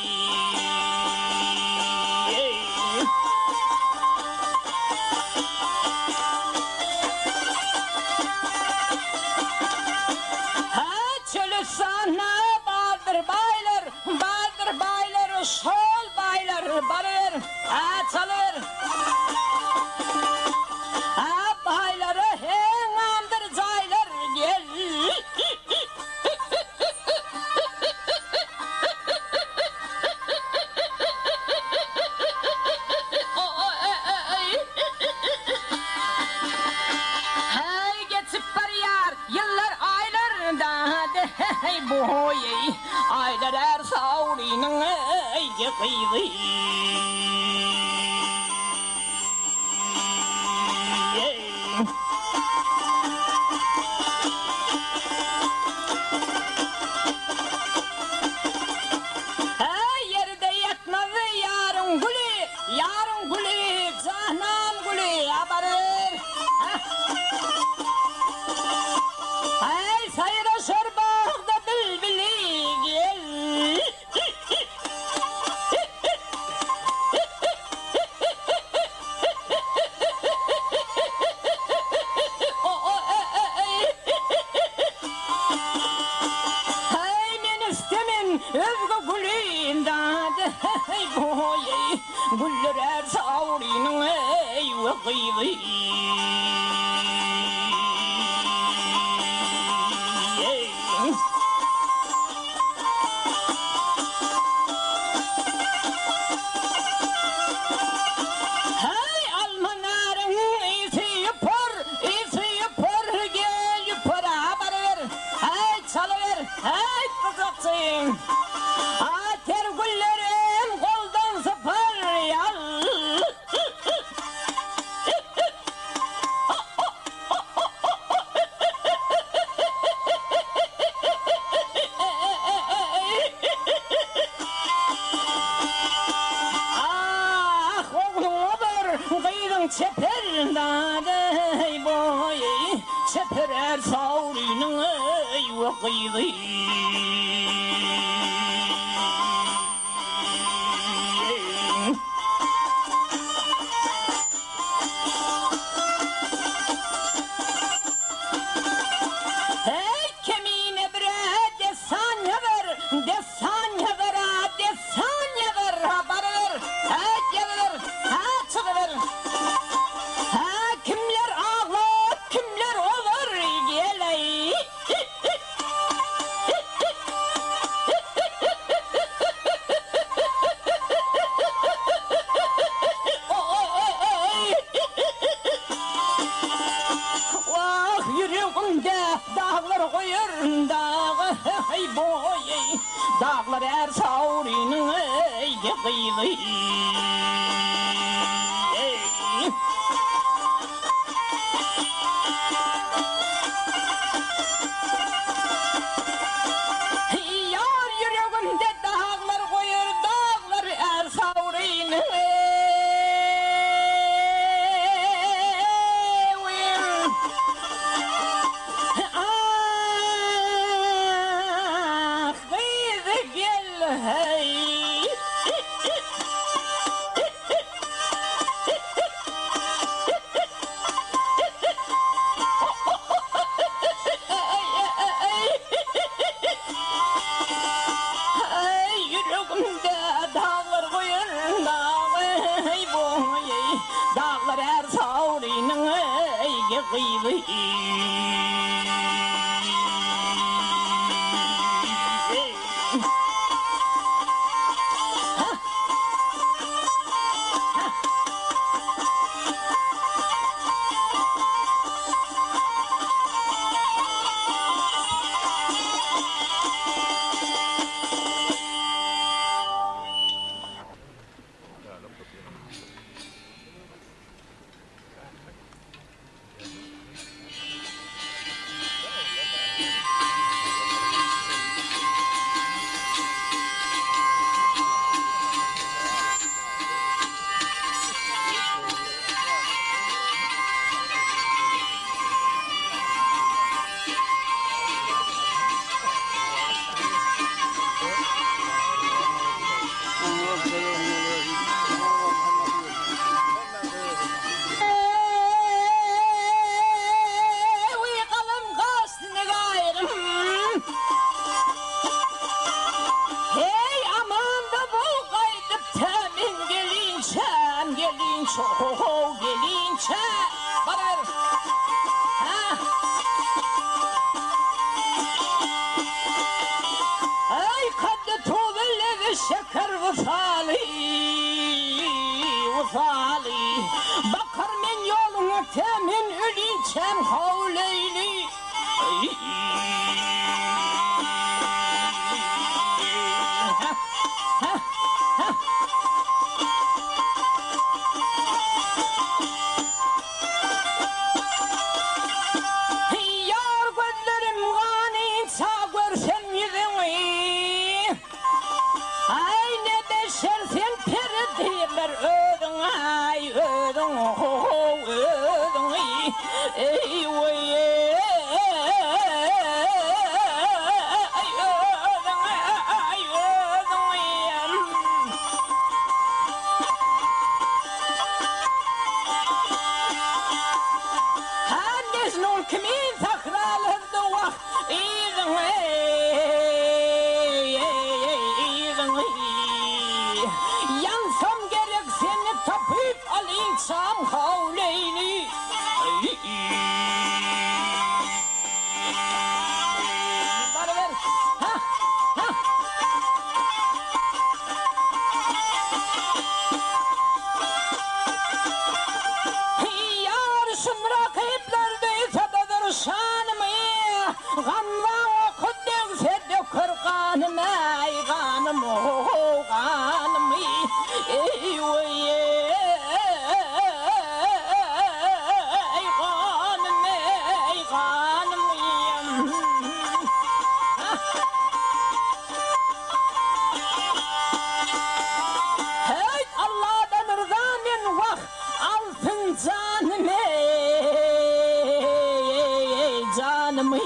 Sana Badır baylar, sol baylar, barır, çalır. Bayları hengamdır caylar gel. Hey geçip barıyar, yıllar aylarında hey boy, aylar er savrinin yıkıydı. Hey yerde yatmadı yarın gülü, canan gülü abarır. Hey sayıda şerbağda bülbülü gel. Hey men istemin özgü gülünden hey boy güller er savrinin ey vakıydı. Hey almanların iyisi ey boy seperer savrinin ey vakıydı hey kemine bre desan yaver haber ha gelir ha çıkıver ha kimler ağlar kimler olur geley vah yüreğimde dağlar koyar dağı hey boy dağlar er savrinin ey kıydı yar yüreğimde dağlar koyar dağlar er savrinin ah kıydı gel hey ay yüreğimde dağlar koyar dağı ey boy dağlar er savrinin ey kıydı hey aman da bul kaydıp temin gelinçe gelinçe barar ha ay kadde tuğulleri şeker vıfali bakar men yoluna temin ülinçem havleyli yar gözlerim gani sağ görsem yüzünü ay ne beşer sen peri değiller ödün ay ödün ey vay كمين ثخرة الهدوة ينصم gerek seni tapıp alınsam havleyni bana ver ha ha yar şımra kayıplarda şanımı gamla okuduk sedükür kanım ay kanım kanım ey vay kanım hey Allah'tan rızamen vah altın canım ey canımı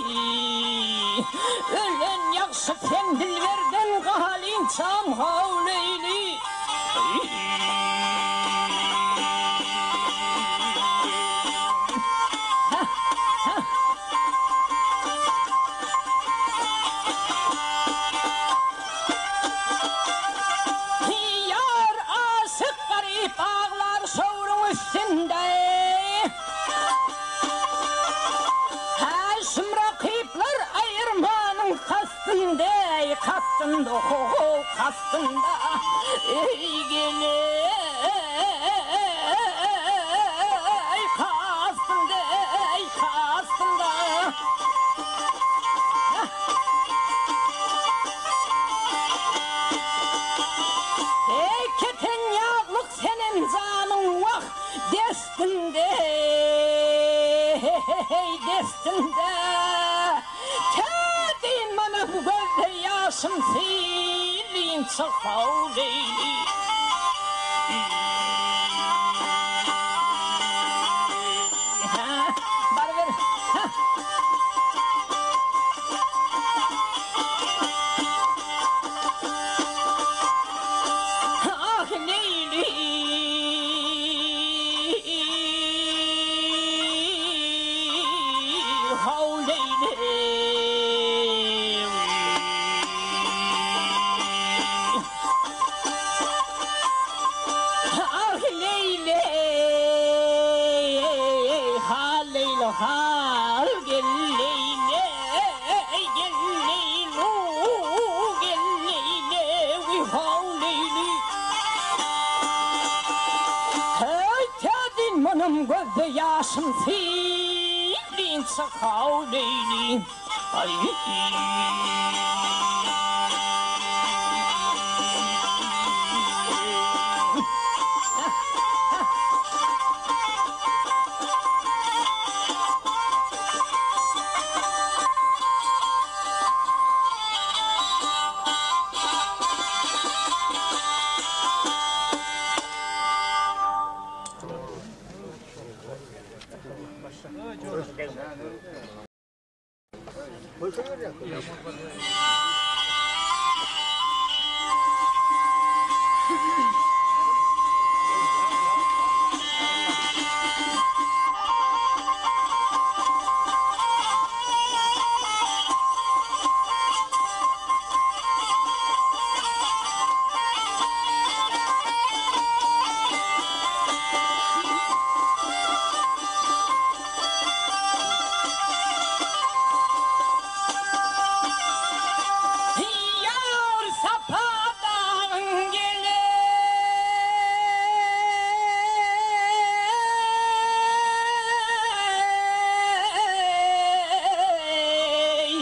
ölen yakşı fendilverden galin çam havleyli yar aşık garip ağlar şovrun üstünde rakipler ayırmanın kastında kastında ho kastında ey gele kastında kastında keten yağlık senin canın vah destinde destinde tedin bana bu gözde yaşım silin çakal leyli bana ver ah leyli hal gelleyle gelleyle gelleyle vi havleyli hey tadin manım gözde yaşım filin sakavleyli ay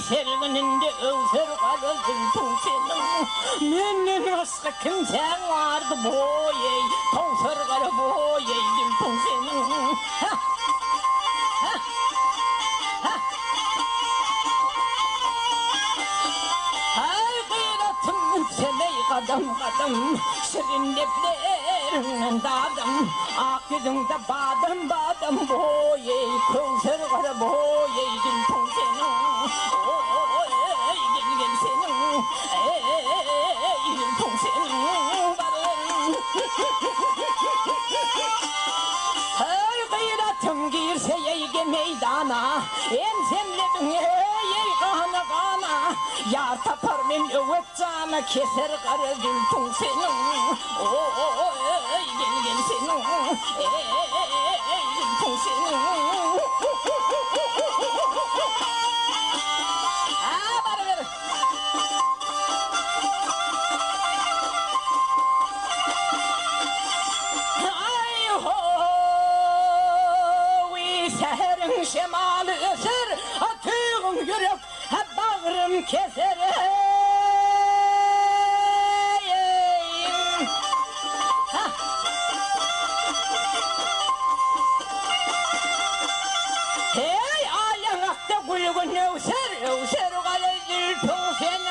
serveninde özer kalırdım senin Menden başka kimsen vardı boyey Tavsar kara boyeydim senin Ay gıyratım yükseley kadam kadam Şirin leplerinden dadım Ak yüzünde badam badam boyey Tavsar kara boyeydim senin gel senin senin Hey gıyratım girse yeyge meydana Emsemle bine yey kana kana Yar tapar men övet cana keser karı gültün senin gel senin gültün senin Şemalı eser, atığım yürek, hep bağrım keser. Hey, alem akta gülgün öser, öser galecil tüğsenin.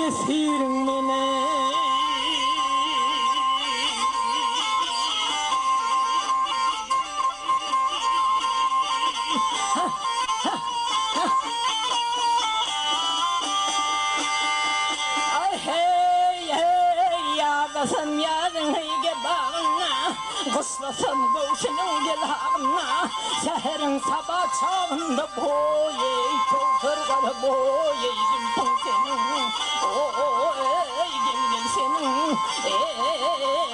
Yesirim beni. Ay hey hey yağdasam yağdın heyge bağına, kıslasam göğsünün gel ağına, seherin sabah çağında boyey çoltırgalı boyeydim pın senin, eydim senin,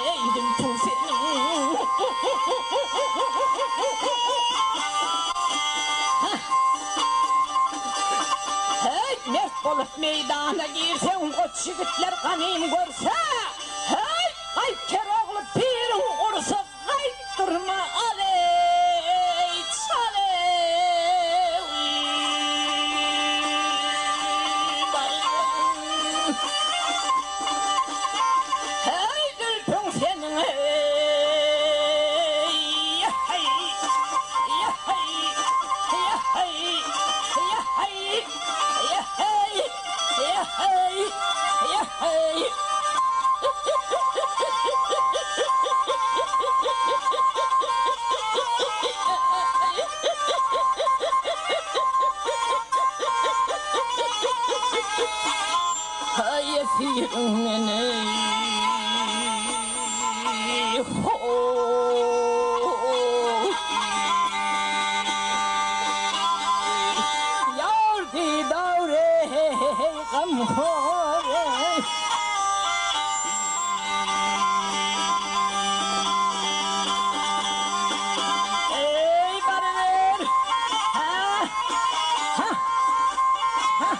eydim pın senin. Hey mert bolup meydana girsen o çigitler kanayım görse, hey ay keroğlu pirin orsa kayttırma aley çaley. Hey gülpün senin hey hey hey hey hey hey. Ay esirim beni. Yardı davre gamhore. Ey barber. Ha ha ha.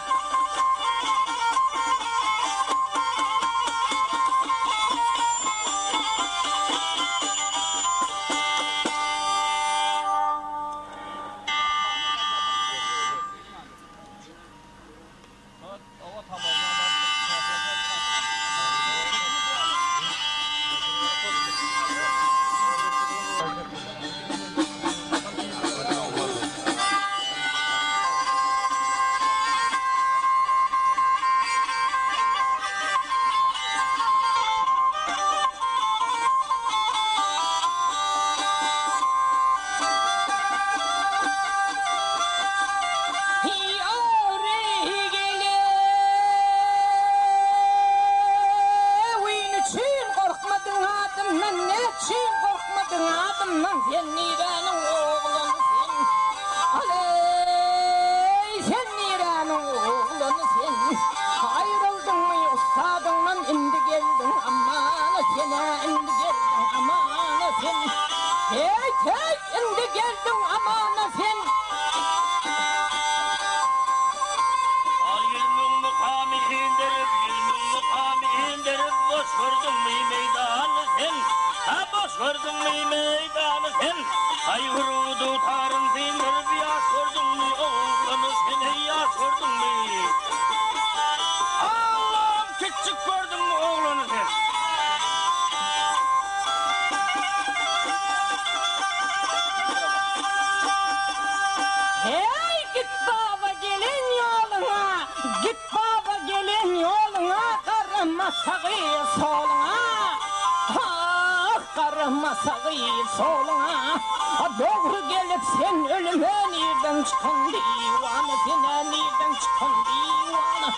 Doğru gelip sen ölüme nereden çıkan divana, sen nereden çıkan divana?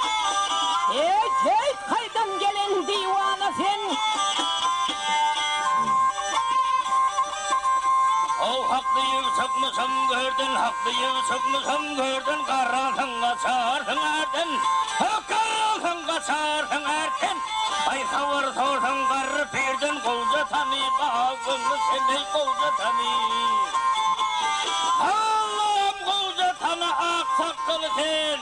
Hey hey kaydan gelen divana sen? O haklıyı çıkmışım gördün, haklıyı çıkmışım gördün, karanlığın kaçarsın erden, karanlığın kaçarsın erken. Ay savur sorsan karı birden kolca tanı, bağını seni kolca tanı. Allah'ım kolca tanı aksakkalı sen.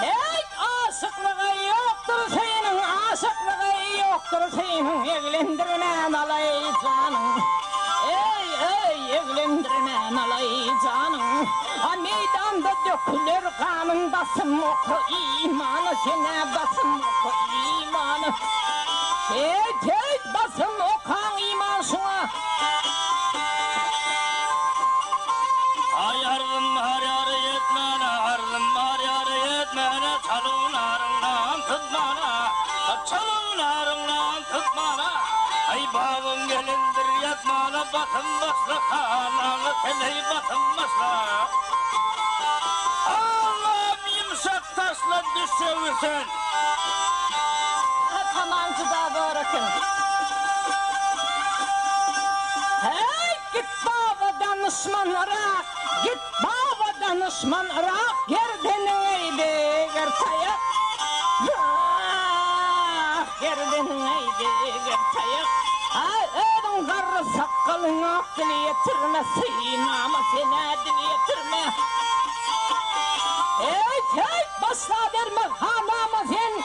Hey aşıklığı yoktur senin, aşıklığı yoktur senin, evlendirmen alay canım. Ey evlendirmen alay canım. Ha meydanda dökülür kanın, basın oku imanı, sene basın oku imanı. Hey basın okan iman şuna. Ayardım har narından tutmana. Ay bağın gelindir yatmana, batın basla kananı sen ey batın basla. Allah'ım yumuşak taşla düşüyorsun. Kamancı da bırakın. Hey git baba danışmanlara, git baba danışmanlara, gerdenin eydi gertayak. Gerdenin eydi gertayak. Ödün karı sakalın aklını yetirme, sinamı seni adını yetirme. Hey basla verme hanamı sen.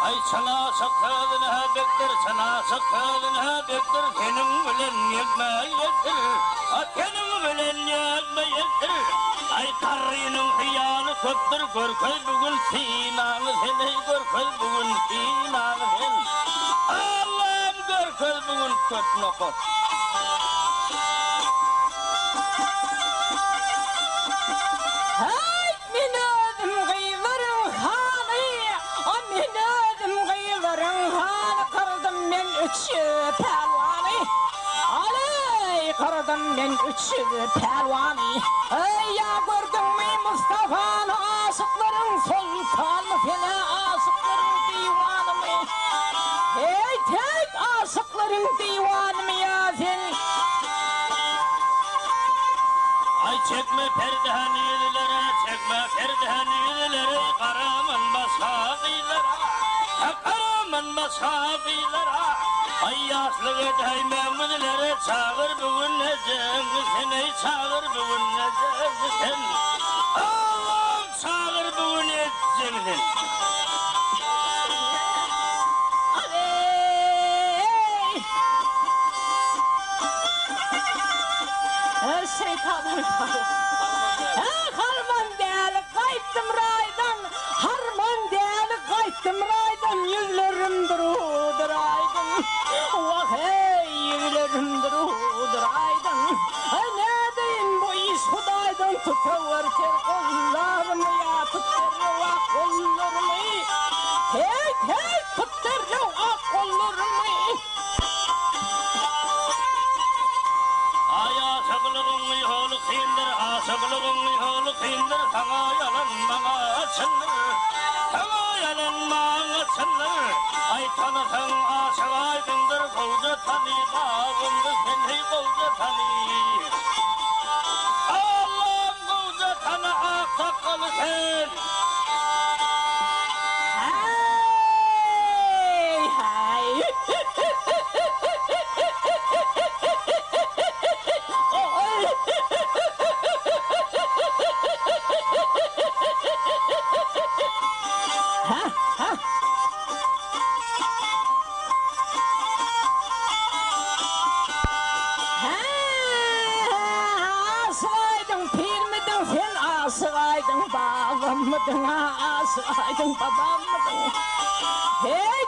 Ay sana sakladın ha bektir, sana sakladın ha bektir. Senin bilen yekme yektir, senin bilen yekme yektir. Ay karının hıyalı köktür, görköy bugün sinanı sen. Ey görköy bugün sinanı sen. Allah'ım görköy bugün köt nokot. Hey min ödüm gıyvarın hanı, min ödüm gıyvarın hanı. Kırdım ben üçü pelvanı, aley kırdım ben üçü pelvanı. Ey ya gördün mü Mustafa'nı, aşıkların sultanı seni, aşıkların divanı mı? Hey aşıkların divanı mı ya sen? Ay çekme perdehanilere, çekme perdehanilere, karaman bashabilere, karaman bashabilere. Ay yaşlı daymamızlere çağır bugün necem sen, ey çağır bugün necem sen. Allah'ım çağır bugün necem sen. Şeytanım harman değerli kayıttım raydan, harman değerli kayıttım raydan. Yüzlerim durudur aydın, vah hey yüzlerim durudur aydın. Ne diyeyim bu iş Hudaydan, tutuvertir kollarımı ya, tutturur ah kollarımı. Hey tutturur ah kollarımı. Aşıklığın yolu kıyındır, aşıklığın yolu kıyındır. Sana yalanmana açındır, sana yalanmana açındır. Ay tanısın aşık aydındır, koca tanı bağımdır sen, hey koca tanı. Allah'ım koca tanı ak sakalı sen. Asılaydın babam mıdın, asılaydın babam mıdın? Hey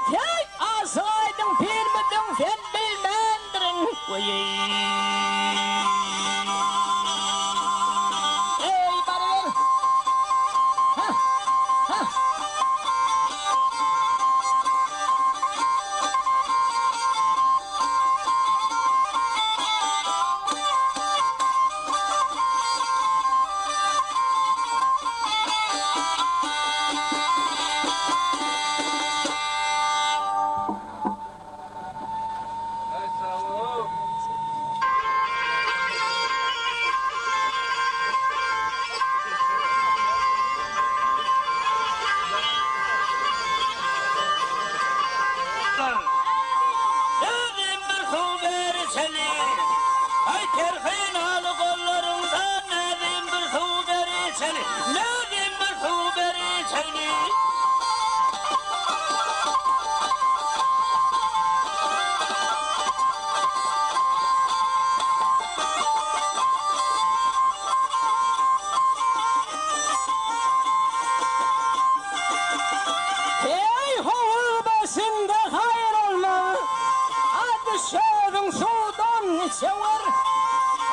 asılaydın pir mıdın sen bilmendirin. Hey bana ver. sever.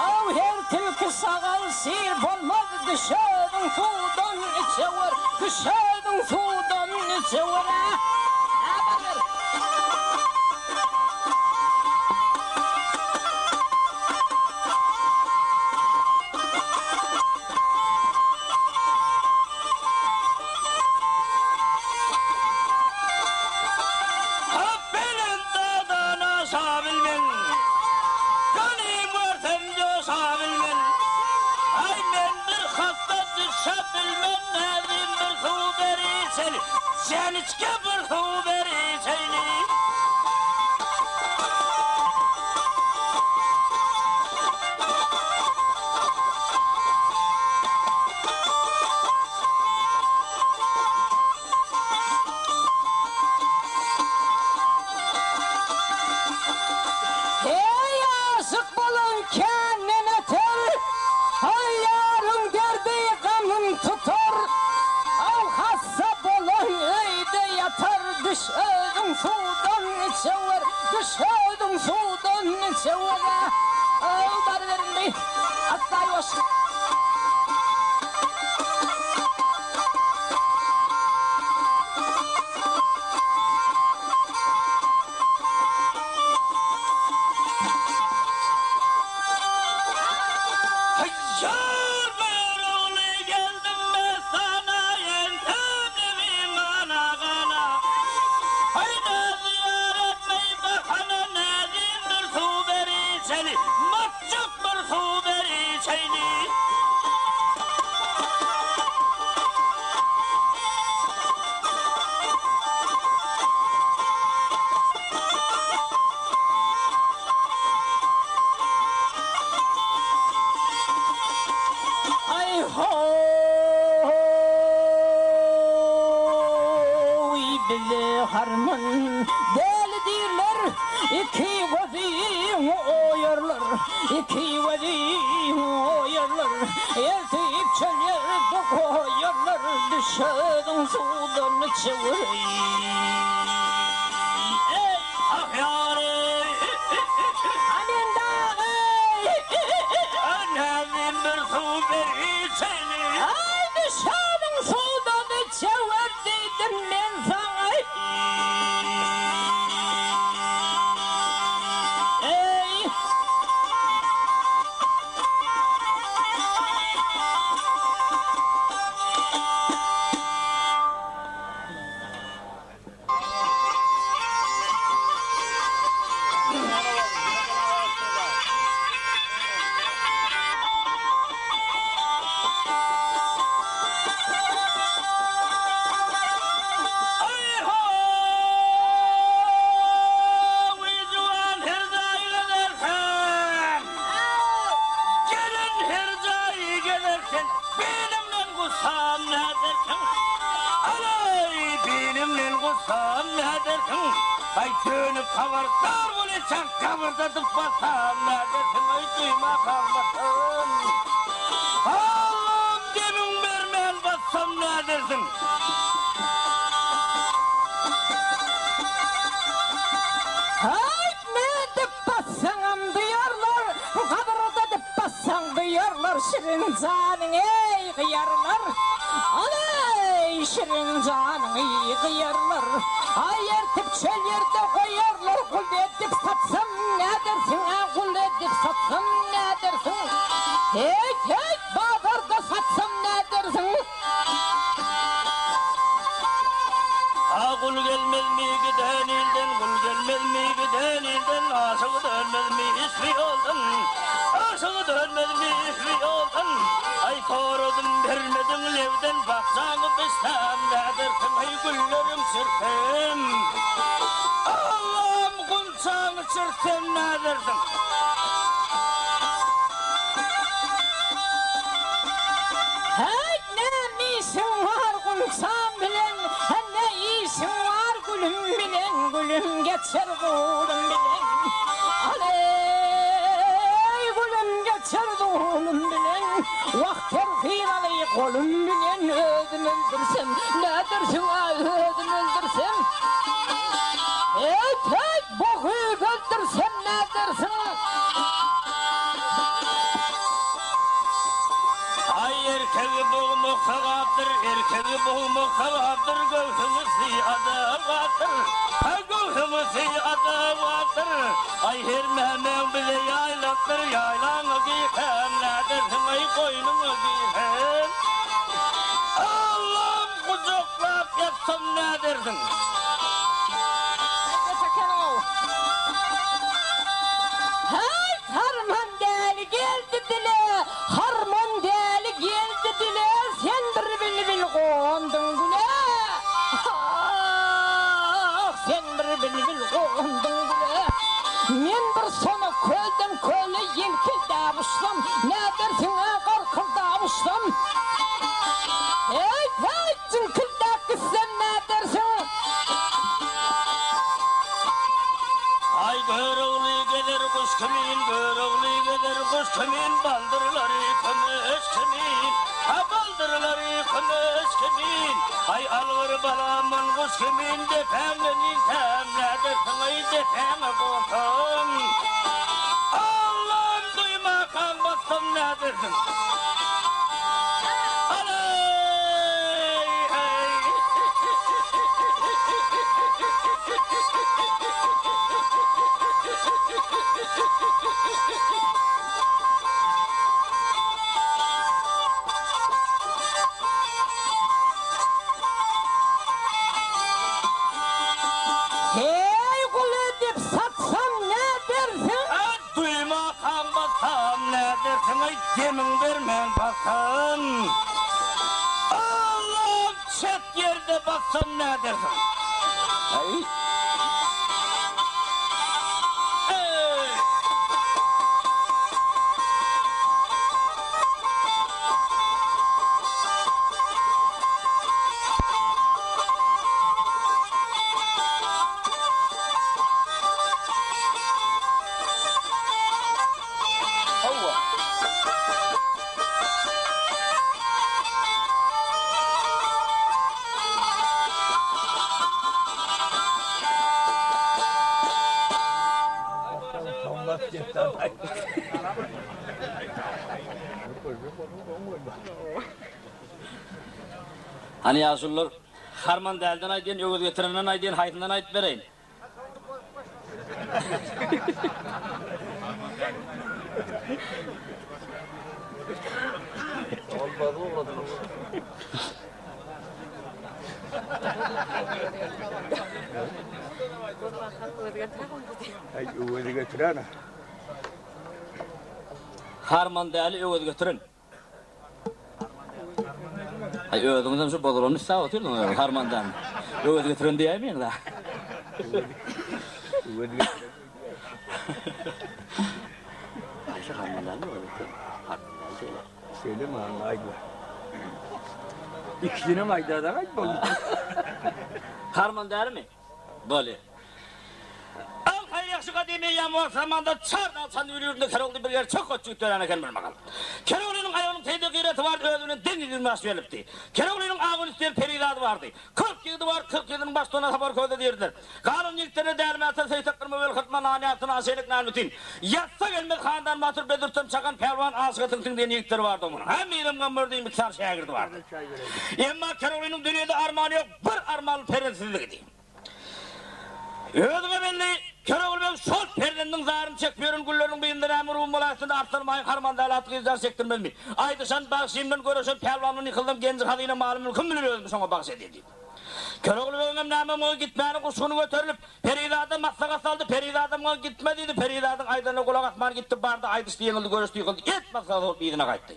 Av her tilki sağal sir bolmaz, düşedin sudan sever. Düşedin düşedin sudan içevere. Sen hiç kabul haberi seni. Hey aşık bulun kendine tel, hayalın derdi gamın tutar. Al hassa bulun öyde yatar, düşedin sudan içever, düşedin sudan içever. Al dar verin bey, hatta yoş. Ay hoy bile harman deli dirler, iki gözüm oyarlar, iki gözüm oyarlar, eltip çöllerde koyarlar, düşedin sudan çevir. Ey Ah yarim, annen dağı, annemin bir haberi seni. ay düşedin sudan çevir dedim ben sana. Ey Ay dönüp kavardar bunu çak kavardatıp basam ne dersin ay duyma kalmasın. Allah'ım demin vermeyen bassam ne dersin. hay ne dip bassanım duyarlar, kabrada dip bassan duyarlar, şirin canın ey kıyarlar. Aley şirin canın ey kıyarlar. Ay ertip çöl yerde koyarlar, kul edip satsam ne dersin, kul edip satsam ne dersin. Hey hey bazarda satsam ne dersin. Ha kul gelmez mi giden ilden, kul gelmez mi giden ilden, aşığı dönmez mi ismi oldun, aşığı dönmez mi ismi oldun. Ay sordum vermedim levden, baksanı bestem ne dersin ay güllerim sürtem. Allah'ım kunçağını sürtem ne dersin. Hey ne misin var kumsam bilen, ne iyisin var gülüm bilen, gülüm geçer gülüm bilen. Aley gülüm geçer gülüm bilen, vakter hiralı gülüm bilen, ödüm öldürsem ne dersin ay ödüm öldürsem. Hey hey bu öldürsem ne dersin. Ay erkeği boğma boğulmak sevaptır, erkeği boğulmak sevaptır, göğsümü siyada vardır. Ha göğsümü siyada vardır. Ay her mehmen bize yaylaktır, yaylanı giyhem, neredesin ay koynunu giyhem. Allah'ım kucaklayıp yatsam ne dersin? Hey harman deli geldi dile, harman deli geldi dile, sen bir bil kondun dile. Ah, sen bir bil kondun dile. Men bir sonu kölden köle yenkilde uçsam, ne dersin korkulda uçsam. Hey cinkilde kızsam ne dersin? Ay görevli gelir kuş kimin, görevli gelir kuş kimin, baldırları kömüş kimin, ha baldırları kömüş kimin. Ay alır balamın kuş kimin, defemden insem, ne dersin ay defeme boğsam. Allah'ım duyma kalmazsam ne dersin? Hey kulu dip satsam ne dersin? Duyma kalmasam ne dersin ay yemin vermen baksam. Allah'ım çet yerde baksam ne dersin? Ay. Hani yazırlar, harman delden aydiyen, ögüz getirenden aydiyen, haytından ayt vereyin. Harman deli ögüz getirin. Ay ödümden şu bodronu sağ oturdun harmandan. Ögüz getirin diyeyim da. Ayşe harmandan mı öyle? Harmandan değil. Söyleme Allah'a. İkisine maydadan ayt bol. Harman der mi? Böyle. Hayır yakşı kadimi yağmur zamanda çarda alsan yürüyordun Keroğlu bir yer çok küçük törene gelmir bakalım. Keroğlu'nun ayağının teyde gıyreti vardı, öldüğünün denizinin başı veripti. Keroğlu'nun ağın üstüne peridadı vardı. 40 yıldı var, 40 yılın başlığına haber koydu derdiler. Kanun yılklarına değermezse seytakırma vel kıtma naniyatına aşeylik nanutin. Yatsa gelmek handan matır bedirtim çakan pelvan asıgıtın tüm diye yılkları vardı onun. Hem ilim gamırdı miktar şehirdi vardı. Ama Keroğlu'nun dünyada armağanı yok, bir armağanı perensizlik. Ödüme belli, Keroğlu ben sol perdenin zarını çekmiyorum, güllerin beyinleri emurum olasında arttırmayın, harman dalatı izler sektirmez mi? Aydışan bağışıyımdan görüşen pelvanını yıkıldım, genci kadıyla malumunu kim bilir özümü sana bağışediydi. Keroğlu benim namım o gitmeyeni kuşunu götürülüp, Peridadım maksaka saldı, Peridadım o gitmediydi, Peridadım aydana kulak atman gitti, barda aydıştı yenildi, görüştü yıkıldı, et maksaka olup iyidine kayıttı.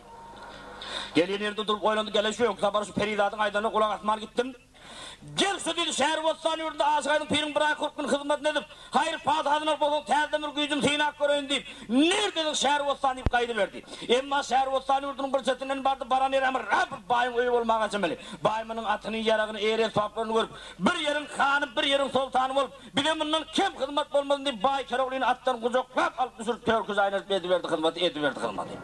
Gelin yerde durup oylandı, gelen yok, sabah şu Peridadım aydana kulak atman gittim. Gel şu dedi şehir bostanı yurdunda aşağıdın pirin bırak korkun hizmet nedir? Hayır padhadına bozuk tezdemir gücüm sinak görün deyip nerededik şehir bostanı kaydı verdi. Emma şehir bostanı yurdunun bir çetinden bardı baran eremir bir bayım öyle olmağa çemeli. Bayımının atını yarağını eğri saplarını görüp bir yerin kanı bir yerin sultanı olup bir de bundan kim hizmet olmadın deyip bay Keroğlu'nun attan kucaklap alıp düşürüp törküz aynası ediverdi hizmeti ediverdi hizmeti.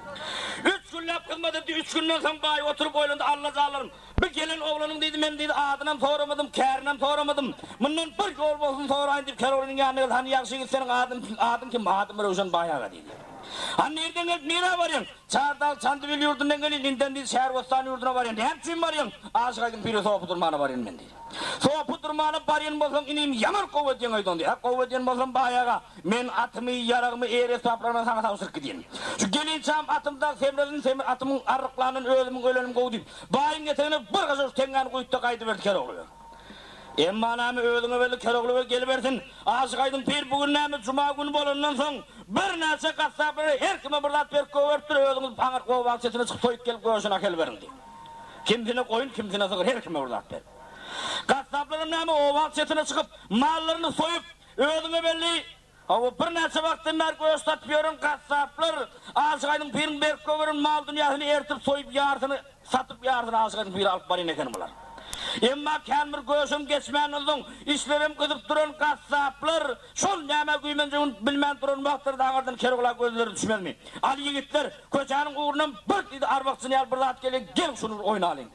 3 günlap hizmet etti 3 günden sonra bay oturup oylandı Allah zallarım. Bir gelin oğlanım dedi ben dedi adınam soramadım, kârınam soramadım. Bundan bir yol olsun sorayım deyip Keroğlu'nun yanına geldi. Hani yakşı gitsenin adın kim? Adım Rövşen Bayağı dedi. Nereden gelip nere varıyorsun? Çağırdal Çandıvel yurdundan gelin, inden değil şehir Bostani yurduna varıyorsun. Ne için varıyorsun? Aşıkaydın biri soğupu durmağına varıyorsun ben değil. Soğupu durmağına varıyorsun bolsam ineyim yaman kovvetiyen aydan değil. Kovvetiyen bolsam bayağa men atımı, yarağımı, eğre soğaplarına sana tavsırık gideyim. Şu gelin çam atımdan semredin, atımın arıklarının ölümün ölenim kovdayım. Bayım getirine bir kızı tenganı kuyutta kaydı verdi kere oluyor. Emma nami öğlüğü verdi kere oluyor geliversin. Aşıkaydın bir bugün nami cuma günü bolundan son bir nase katsapları her kime birlat bir koverttir öğlüğünüz panger kovan sesine çıkıp soyup gelip göğsüne akıl verin diye. Kimsine koyun, kimsine sıkır, her kime birlat bir. Katsapların nami ovan sesine çıkıp mallarını soyup öğlüğü belli. Bir nase vaktin mer göğüstatmıyorum katsaplar. Aşıkaydın birin bir koverin mal dünyasını ertip soyup yarsını satıp yarsını aşıkaydın bir alıp barın eken bular. Emma kemir göğsüm geçmeyenizden işlerim kızıp duran katsaplar şol neme güymencin bilmen duran vaktır dağırdan kerogla gözleri düşmez mi? Ali yigitler köçanın uğrundan bir dedi arbaqsını al bir lat gelin gel şunu oynayalım.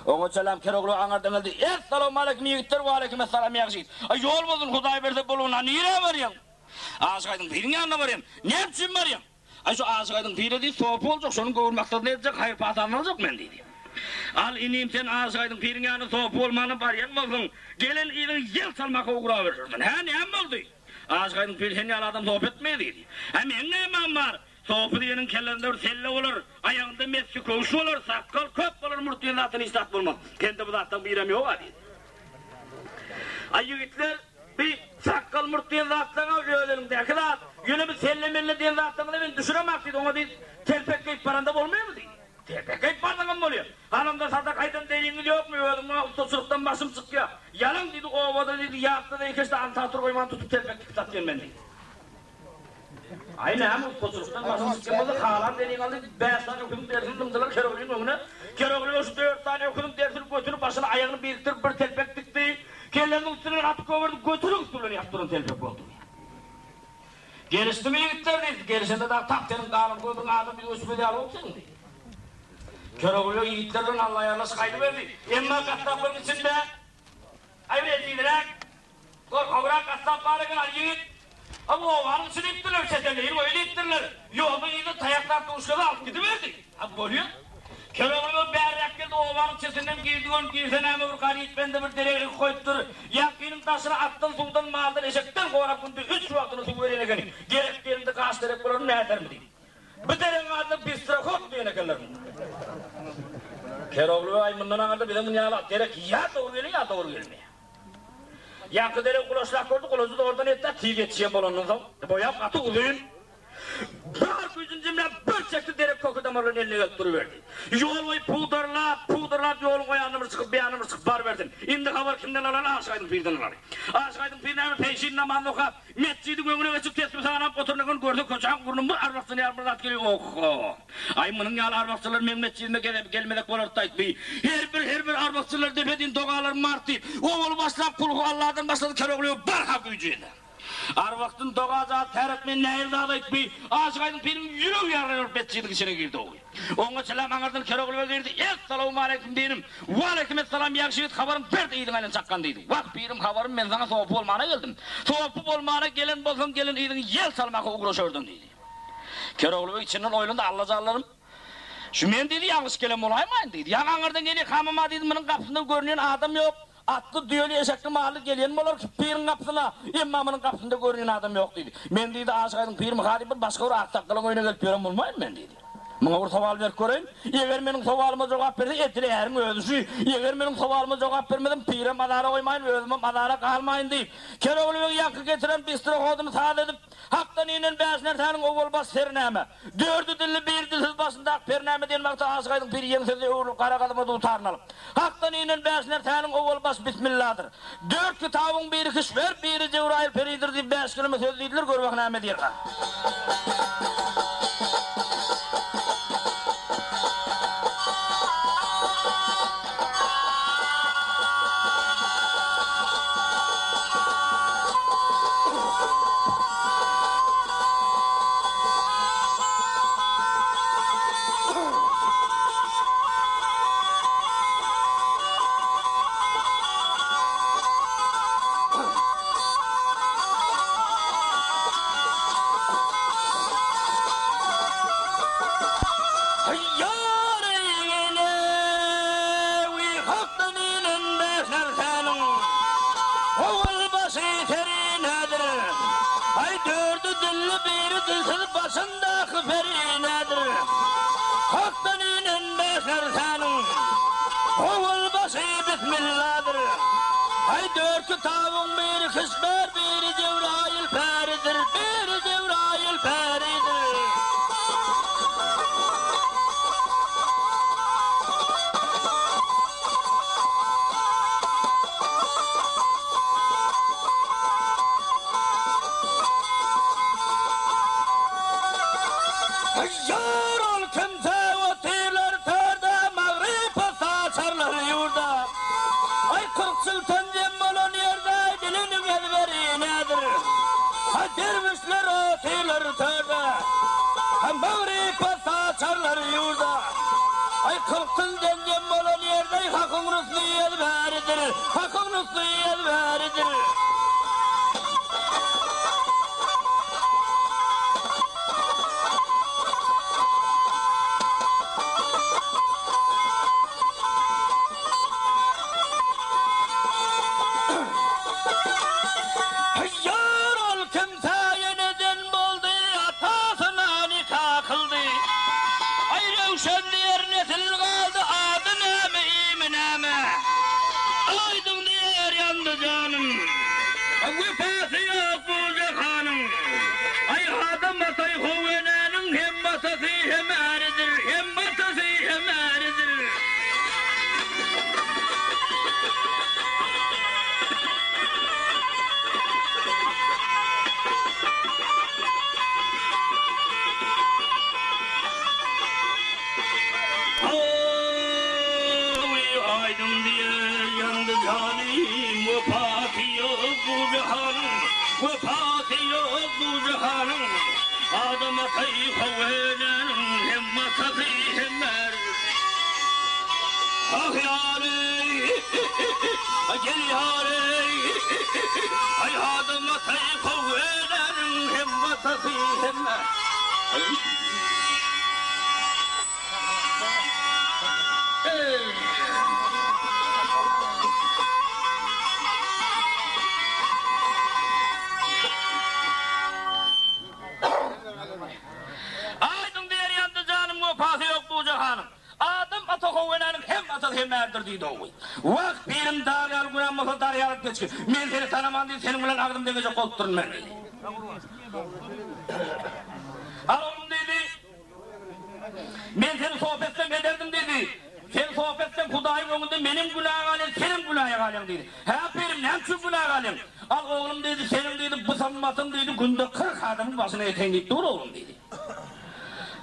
Oğuz selam keroglu anardan geldi. Esselamu aleyküm yigitler ve aleyküm esselam yakşit. Yol bozun Huday verse boluna nire varıyorsun? Aşıkaydın birin yanına varıyorsun. Ne için varıyorsun? Şu aşıkaydın biri değil soğupu olacak şunun kovur maksatını edecek hayır pasanı alacak men dedi. Al ineyim sen aşıkaydın pirin yanı soğupu olmanı bariyen bolsun. Gelin idin yel salmaka uğra verirdin. He ne oldu? Aşıkaydın pir seni adam soğup etmeydi. Hem en neyman var? Soğupu diyenin kellerinde bir selle olur. Ayağında meski koğuşu olur. Sakkal köp olur murtuyun zatını istat bulmaz. Kendi bu zattan bir iremi yok hadi. Yigitler bir sakkal murtuyun zatlarına öğlenim de. Kılar yine bir selle melle diyen zatlarına da ben düşüremektiydi. Ona değil telpek kayıp paranda olmuyor mu değil? Telpek kayıp paranda oluyor. Hanımda sadak aydan değinin yok mu? Usta başım çıkıyor. Yalan dedi ovada dedi yaptı da ikisi de antatır koyman tutup telpek kayıp satıyor ben dedi. Aynen usta başım çıkıyor. Halam dediğin aldı 5 tane okudum dersini dımdılar Keroğlu'nun önüne. Keroğlu'nun 4 tane okudum dersini götürüp başına ayağını biriktirip bir telpek dikti. Kellerinin üstüne atıp kovardı götürün üstüne yaptırın telpek oldu. Gelişti mi yigitler dedi. Gelişinde de taptenin kanun koydun adam bir üstüne alıp sen dedi. Keroğlu yiğitlerin Allah yarlısı kaydı verdi. Emma kastabın içinde ayrıca korkavrak kastabları kadar yiğit. Ama o varın içine ittiler çeteleri, öyle ittiler. Yolda yiğit tayaklar tuşları alıp gidiverdi. Abi görüyor. Keroğlu berrak geldi o varın içinden girdiğin girsene mi bir karı itmende bir dereye koyuptur. Yakinin taşını attın sultan mağaldan eşekten kovarak bunu 3 vaktini su verene gelin. Gereklerinde kaç derek bulanı ne eder mi diyeyim. Bir derenin adını bir sıra kok diyene gelirler. Keroğlu ayımından ağırda bizim dünyala derek ya doğru gelin ya doğru gelmeye. Yankı derek kulaşlak oldu, kulaşı da oradan etti, tüy geçiyor bolonun son. Boyap atı uzayın. Bağır gücün cimle bir çekti derek koku damarların eline götürüverdi. Yol boyu puğdırlap yolun o yanımır çıkıp bir yanımır çıkıp bar verdin. İndi haber kimden alanı aşaydın pirden alanı. Aşaydın pirden peşin naman oka. Metçiydi önüne geçip tesbih sağanap oturduğunu gördü koçan kurnun bir arvaqsını yarmırlat geliyor. Oh. Ay bunun yal arvaqçılar men metçiyinde gelmedek bolortaydı bey. Her bir arvaqçılar depedin dogalar martı. Oğul başlap kulhu Allah'tan başladı Keroğlu'ya barha gücüydü. Arvaqtın dogaza teretmen nehir dağdaydı bey. Aşaydın pirin yürü yarıyor metçiydik içine girdi oğul. Oğul selam angardan Keroğlu'ya girdi. Esselamu aleyküm benim. Ve aleyküm esselam yakşıydı havarım perde iydin aynen çakkandıydı. Vak birim havarım ben sana soğupu olmana geldim. Soğupu olmana gelen bolsam gelin iydin yel salmaka uğraşıyordun dedi. Keroğlu içinden oylunda Allah'cağlarım. Şu men dedi yanlış kelem olaymayın dedi. Yan angardan geliyor hamama dedi bunun kapısında görünen adam yok. Atlı düğülü eşekli mahalle gelen mi olur ki pirin kapısına imamının kapısında görünen adam yok dedi. Men dedi aşağıdın pirim hadi bir başka bir aksaklığın oyuna gelip görem olmayın ben dedi. Bana bir soval ver göreyim. Eğer benim sovalıma cevap verdi etli erin ödüşü. Eğer benim sovalıma cevap vermedim pirim madara koymayın özüme madara kalmayın deyip. Keroğlu'ya yankı getiren bistro kodunu sağ edip haktan inen beşler senin oğul bas pername. Dördü dilli bir dilsiz başında pername denmekte aşıkaydın bir yeni sözü uğurlu kara kadımı da utarnalım. Haktan inen beşler senin oğul bas bismillah'dır. 4 kitabın biri kışver biri Cebrail peridir deyip 5 kelime söz deydiler görmek name diyorlar. Oğul başı terinedir. Ay dördü dilli biri dilsiz başındaki perinedir. Hak'tan inen bekler senin. Oğul başı bismillah'dır. Ay dört tavuğun biri kısmer, biri Cebrail peridir, biri Cebrail peridir. Yar ol kimse o tüyler törde, mağrib saçarlar yurda. Ay 40 sıltan cem olan yerde dilinin ezberi nedir? Ay dervişler o tüyler törde, mağrib saçarlar yurda. Ay 40 sıltan cem olan yerde hakkın rüsnü ezberidir, hakkın rüsnü ezberidir. Adama kayıp havelen hemmat hemmer. Ah yâri, gel yâri. Ay adama kayıp havelen hemmat hemmer. Aydın diğer yandı canım o pası yok bu cihanım. Adım Atakoğu'nun hem atıl hem erdir deydi oğuy. Vakt birim dariyal gülen mıhıl dariyalıp geçki. Men seni tanıman değil, senin bilen ağrım demece koltturun ben dedi. Al oğlum dedi. Men seni sohbetten ederdim dedi. Sen sohbetten Kuday'ın önünde benim günah alem, senin günah alem dedi. Hep benim ne için günah alem? Al oğlum dedi, senin dedi, bısanmasın dedi, günde 40 adamın başına eten gitti oğlum dedi.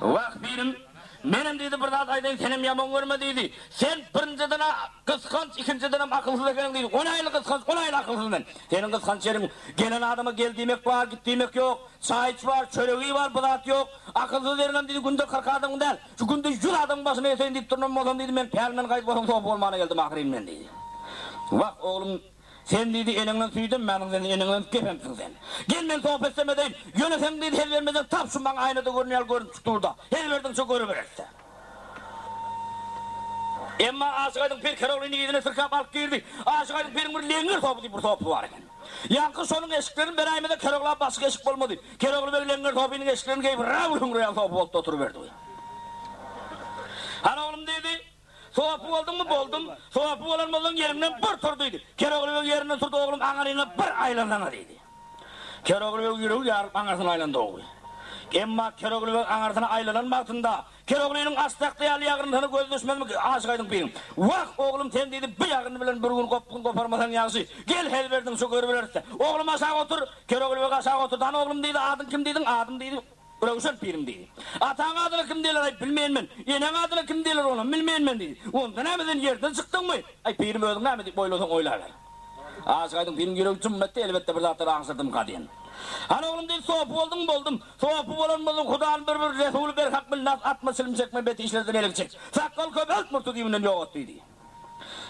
Vakt birim, benim dedi bir daha aydan senim yaman görme dedi. Sen birinciden kıskanç, ikinciden akılsız eken dedi. 10 aylık kıskanç, 10 aylık akılsız ben. Senin kıskanç yerin, gelen adama gel demek var, git demek yok. Çay iç var, çöreği var, bıdat yok. Akılsız yerine dedi, günde 40 adamın değil. Şu günde 100 adamın başına eten dedi, turnum olsam dedi, ben pelmen kayıt olsam soğuk olmana geldim ahireyimden dedi. Vakt oğlum, sen dedi elinden süydün, benim senin elinden kefemsin sen. Gel ben sohbet istemedeyim, yönesem dedi, hel vermeden tapsın bana aynada görünüyor, görün çıktı orada. Hel verdin çok görüverirse. Emma aşıkaydın bir kere oğlunu yedine sırkap alıp girdi. Aşıkaydın bir lengir sopu deyip bir sopu var eken. Yankı sonun eşiklerini berayimede keroğla başka eşik olmadı. Keroğlu böyle lengir sopunun eşiklerini geyip ravulun rüyan sopu oldu oturuverdi. Hani oğlum dedi, soğapı oldun mu boldum, soğapı olan oldun yerimden bir turduydu. Keroğlu yerinden turdu oğlum ağarıyla bir aylandana dedi. Keroğlu yürüyü yarıp ağarsına aylanda oğlu. Emma Keroğlu ağarsına aylanan baktığında, Keroğlu'nun astakta yalı yağırını göz düşmez mi aşıkaydın benim. Vah oğlum sen dedi bir yağını bilen bir gün koparmasan yağısı. Gel hel verdin şu görüverirse. Oğlum aşağı otur, Keroğlu aşağı otur. Dan oğlum dedi adın kim dedin, adım dedi. Rövşen pirim dedi. Atan adını kim deyler ay bilmeyen ben. Yenen adını kim deyler oğlum bilmeyen ben dedi. Ondan emedin yerden çıktın mı? Ay pirim öldün ne emedik boyladın oylarlar. Aşıkaydın pirim yürek cümmetti elbette bir zatları ağsırdım kadiyen. Hani oğlum dedi soğupu oldun mu oldum. Soğupu olan oldum Kuda'nın bir Resulü bir hak bil nas atma silim çekme beti işlerden elik çek. Sakkal köpelt murtu diyimden yok dedi.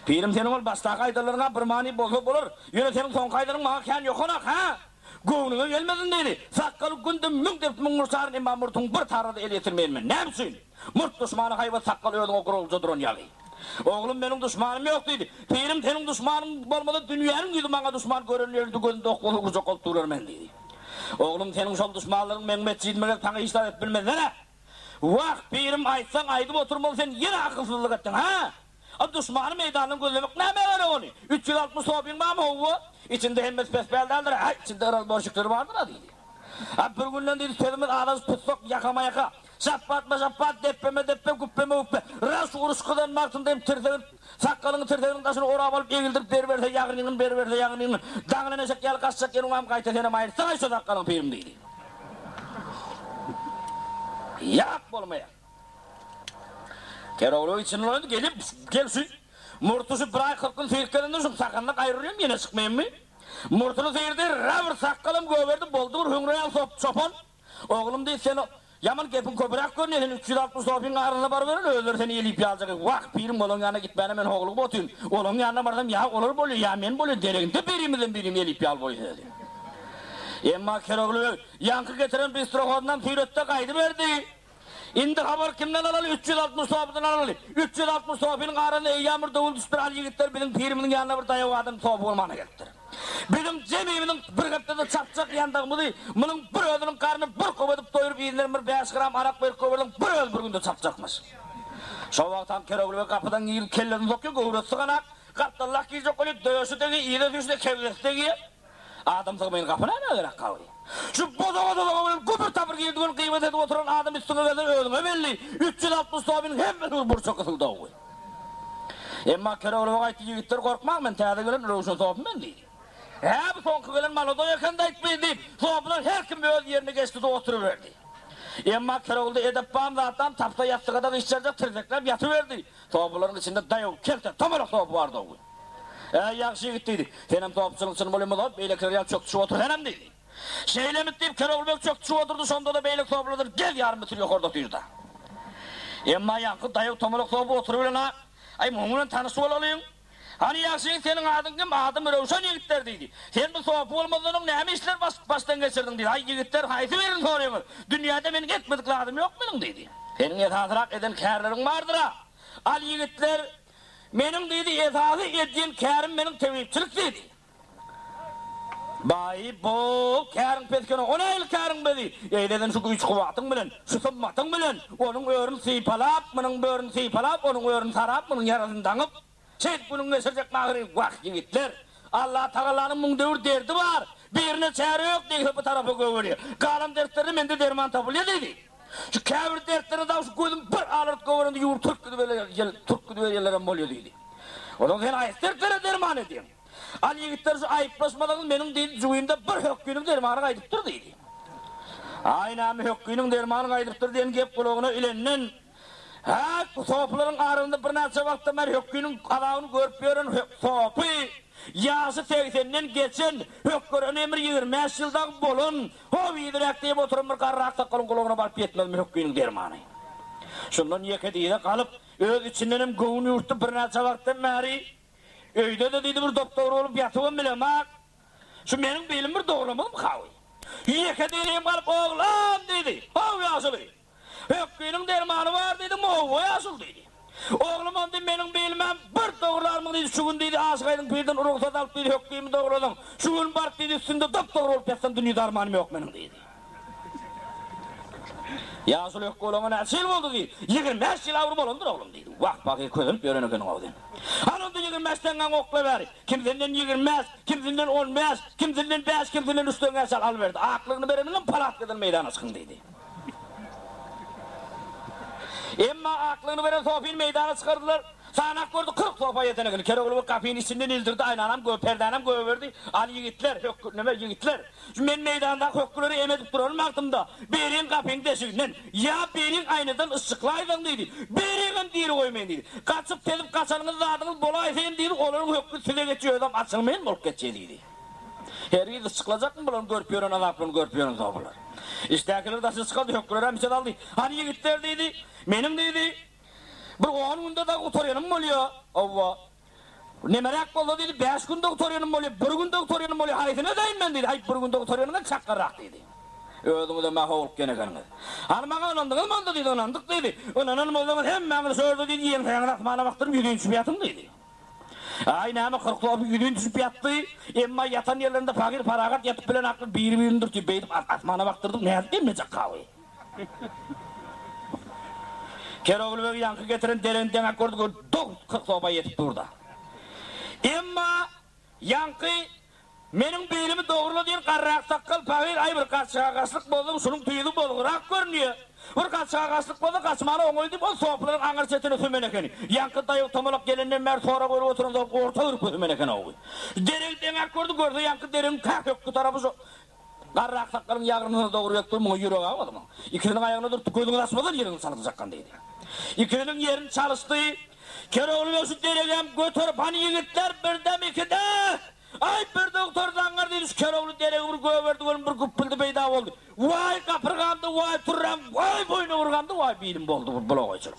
Pirim senin ol basta kaydalarına bir mani bozup olur. Yine senin son kaydaların mağa kan yok onak ha. Goğununa gelmedin dedi. Sakkalı gündüm müngdep mungurçarın imam murtun bir tarada el yetirmeyin mi? Ne misin? Murt düşmanı hayvat sakkalı ödün okur olca durun yalı. Oğlum benim düşmanım yok dedi. Pirim senin düşmanın olmadı dünyanın gibi bana düşman görünüyordu gözünde okulu uzak olup durur men dedi. Oğlum senin sol düşmanların Mehmetçiğidime sana işler et bilmez ne? Vah pirim aytsan aydım oturmalı sen yine akılsızlık ettin ha? O düşmanı meydanını gözlemek ne meğer onu? 360 sobin var mı o? İçinde hemmet pesbellerdir. Ha içinde aral boşlukları vardır ha dedi. Ha bir günden dedi sözümüz ağız putsok yakama yaka. Şappat deppe kuppeme uppe. Ras uruşkudan martındayım tırtığın. Sakkalını tırtığın taşını oraya alıp eğildirip beri yağınının. Dağına neşek gel kaçacak yerin am kayta sene mayır. Sana şu sakkalın pirim dedi. Yak olmaya. Keroğlu içinin oyundu gelip gelsin. Murtusu bırak kırkın seyirkelinde şu sakalını kayırıyorum yine çıkmayayım mı? Murtunu seyirdi ravır sakkalım göverdi boldur hüngreyen sopan. Oğlum değil sen o yaman kepin köpürek görünüyor. Sen 360 sopin ağrına bar verin öldür seni yelip yalacak. Vah pirim olun yanına git bana ben oğlum otuyum. Olun yanına vardım ya olur boluyor ya men boluyor dereginde birim yelip yal boluyor dedi. Emma Keroğlu yankı getiren bistrohoddan tüyrette kaydı verdi. İndi haber kimden alalı? 360 sohbiden alalı. 360 sohbinin ağrına yağmur davul düştür al yigitler benim piriminin yanına bir dayağı adam sohbı olmana getir. Benim cemiyiminin bir kaptada çapacak yandağımı değil. Bunun bir ödünün karnını bir kovadıp doyurup yiyinlerin bir 5 gram arak bir kovadım bir öd bir günde çapacakmış. Şu vaktan Keroğlu ve kapıdan yiyip kellerini sokuyor gövretsi kanak. Kaptallah giyecek oluyor dövüşü degi iğde düştü kevlesi degi. Adam sıkmayın kapına ne olarak kavruyor. Şu boza kubur tabır girdiğin kıymet edip oturan adam üstüne gelir öldüğüne belli. 360 sobinin hemen burçak ısıldı o. Emma Keroğlu'na ayıttı yigitler korkmak men teyade gelen rövüşün sobun ben değil. Hep sonku gelen malıda yakında etmeydi. Sobular her kim öz yerine geçti de oturuverdi. Emma Keroğlu'da edep bağım zaten tapta yatsı kadar işlerce tırcaklar yatıverdi. Sobuların içinde dayağı kelte tamarak sobu vardı o. Yaxşı gittiydi. Senem topçunun bolayım olup beylekler yap çok çuva otur henem deydi. Şeylemit deyip Keroğlu Bey çok çuva oturdu sonunda da beylek topladır. Gel yarım bitir yok orada tuyurda. Emma yankı dayağı tomalak sobu oturuverin ha. Ay mumunun tanısı olalıyım. Hani yaxşıyın senin adın kim? Adım Rövşen yigitler deydi. Sen bu soğupu olmadığının ne işler baştan geçirdin deydi. Hay yigitler haysi verin soruyorlar. Dünyada benim etmedik adım yok benim deydi. Senin etatırak eden kârlerin vardır ha. Al yigitler benim deydi etazı ettiğim kârim benim tevhidçilik deydi. Bayi bol kârin petkene ona el kârin bedi. Eyleden şu üç kuvatın bilen, şu sımmatın bilen. Onun öğrün sıypalap, bunun böğrün sıypalap, onun öğrün sarap, bunun yarasını danıp. Şeyt bunun geçirecek mağırı vah yigitler. Allah Teala'nın mundevur derdi var. Birine çare yok diye bu tarafa gövürüyor. Kalan dertlerini mende derman tapılıyor dedi. Şu kâbir dertlerini da şu koydum bir ağırlık gövüründe yuvur Türk gibi yerlere boluyor dedi. Onun sen ayet dertlere derman edeyim. Al yigitler şu ayıplaşmadan benim değil cüyümde bir hökkünün dermanı kaydıptır dedi. Aynı hökkünün dermanı kaydıptır diyen gep kulağına ilenen. Ha, soğupların ağrında bir neçe vakti mer hökkünün adağını görüp görün soğupu. Yaşı 80'den geçen hökkürün emir 25 yıldan bolun. Hov idirek deyip oturun bir karrak sakalın kulağına barıp yetmez mi hökkünün dermanı. Şundan yekediğine kalıp öz içindenim gövünü yurttu bir neçe vakti meri. Öyde de dedi bir doktor olup yatıvım bile mak. Şu benim belim bir doğramadım kavi. Yekediğine kalıp oğlan dedi. Hov yaşılı. Hökkünün dermanı var dedi, moğu yaşıl dedi. Oğlum on dedi, benim bilmem bir doğrularımı dedi, şu gün dedi, aşkaydın birden ruhsat alıp dedi, hökkünümü doğruladım. Şu gün bark dedi, üstünde doktor olup yatsam dünya darmanım yok benim dedi. Yaşıl hökkü olana nesil oldu dedi, 25 yıl avrum olundur oğlum dedi. Vah bakayım közüm, görene günün oldu. Anında 25'ten okla ver, kimsenden 25, kimsenden 15, kimsenden 5, kimsenden üstüne sal alıverdi. Aklını veremedim, palat kadar meydana çıkın dedi. Emma aklını veren sofin meydana çıkardılar. Sağanak gördü 40 sofa yetenekini. Keroğlu bir kapının içinden ildirdi. Aynı anam perdanam göverdi. Ali yigitler, yigitler. Şimdi ben meydanda hökküleri emedip durarım aklımda. Berin kapının deşiğinden. Ya berin aynadan ıslıklaydın dedi. Berin diri koymayın dedi. Kaçıp telip kaçanınız adınız bolayfen dedi. Onların hökkü size geçiyor adam açılmayın mı olup geçiyor dedi. Her yıl sıkılacak mı bulanı görpüyorsun adamını görpüyorsun sofular. İştekiler de sıkıldı hökkülere misal aldı. Hani yigitler dedi. Benim dedi. Bir 10 günde de oturuyanım oluyor. Allah. Ne merak oldu dedi. 5 günde oturuyanım oluyor. 1 günde oturuyanım oluyor. Hayatına deyim ben dedi. Hayır 1 günde oturuyanım da çakkarrak dedi. Özüňize mahawlyk genekeniňiz. Almaga onandyňyz monda diýdi, onandyk diýdi. Onanan bolsaňyz hemmäňiz söýdi diýdi, ýen saňa rahmana bakdyryp ýüzüň düşüp ýatym diýdi. Ay näme 40 top ýüzüň düşüp ýatdy, emma ýatan ýerlerinde fakir paragat ýatyp bilen akly bir-birini dürtüp beýdip asmana baktyrdyk, näde demejek gawy. Keroğlu yankı getiren derenden akkordu 40 soba yetip durda. Emma yankı menin beylimi doğrula diyen qarrak sakkal pahir ay bir kaçığa kaçlık boldum, şunun tüyülü bolğurak görünüyor. Bir kaçığa kaçlık boldu, kaçmalı oğuldu bol soğupların ağır setini tümenekeni. Yankı dayı utamolak gelinle mer sonra görü oturunda orta ırpı tümenekeni oğul. Derenden akkordu gördü yankı derin kalk yok tarafı şu. Qarrak sakkalın yağrını doğru yaktır mı yürü ağalı mı? İkinin ayağını dur gözünü açmadan yerini sanatacakkan deydi. İkinin yerini çalıştı. Keroğlu Mesut deregen götürüp hani yigitler birdem ikide. Ay bir doktor dangar deydi şu Keroğlu deregen bir göverdi bir gıppıldı beyda oldu. Vay kapırgandı, vay turram, vay boynu vurgandı, vay bilim boldu bu bloğa içerim.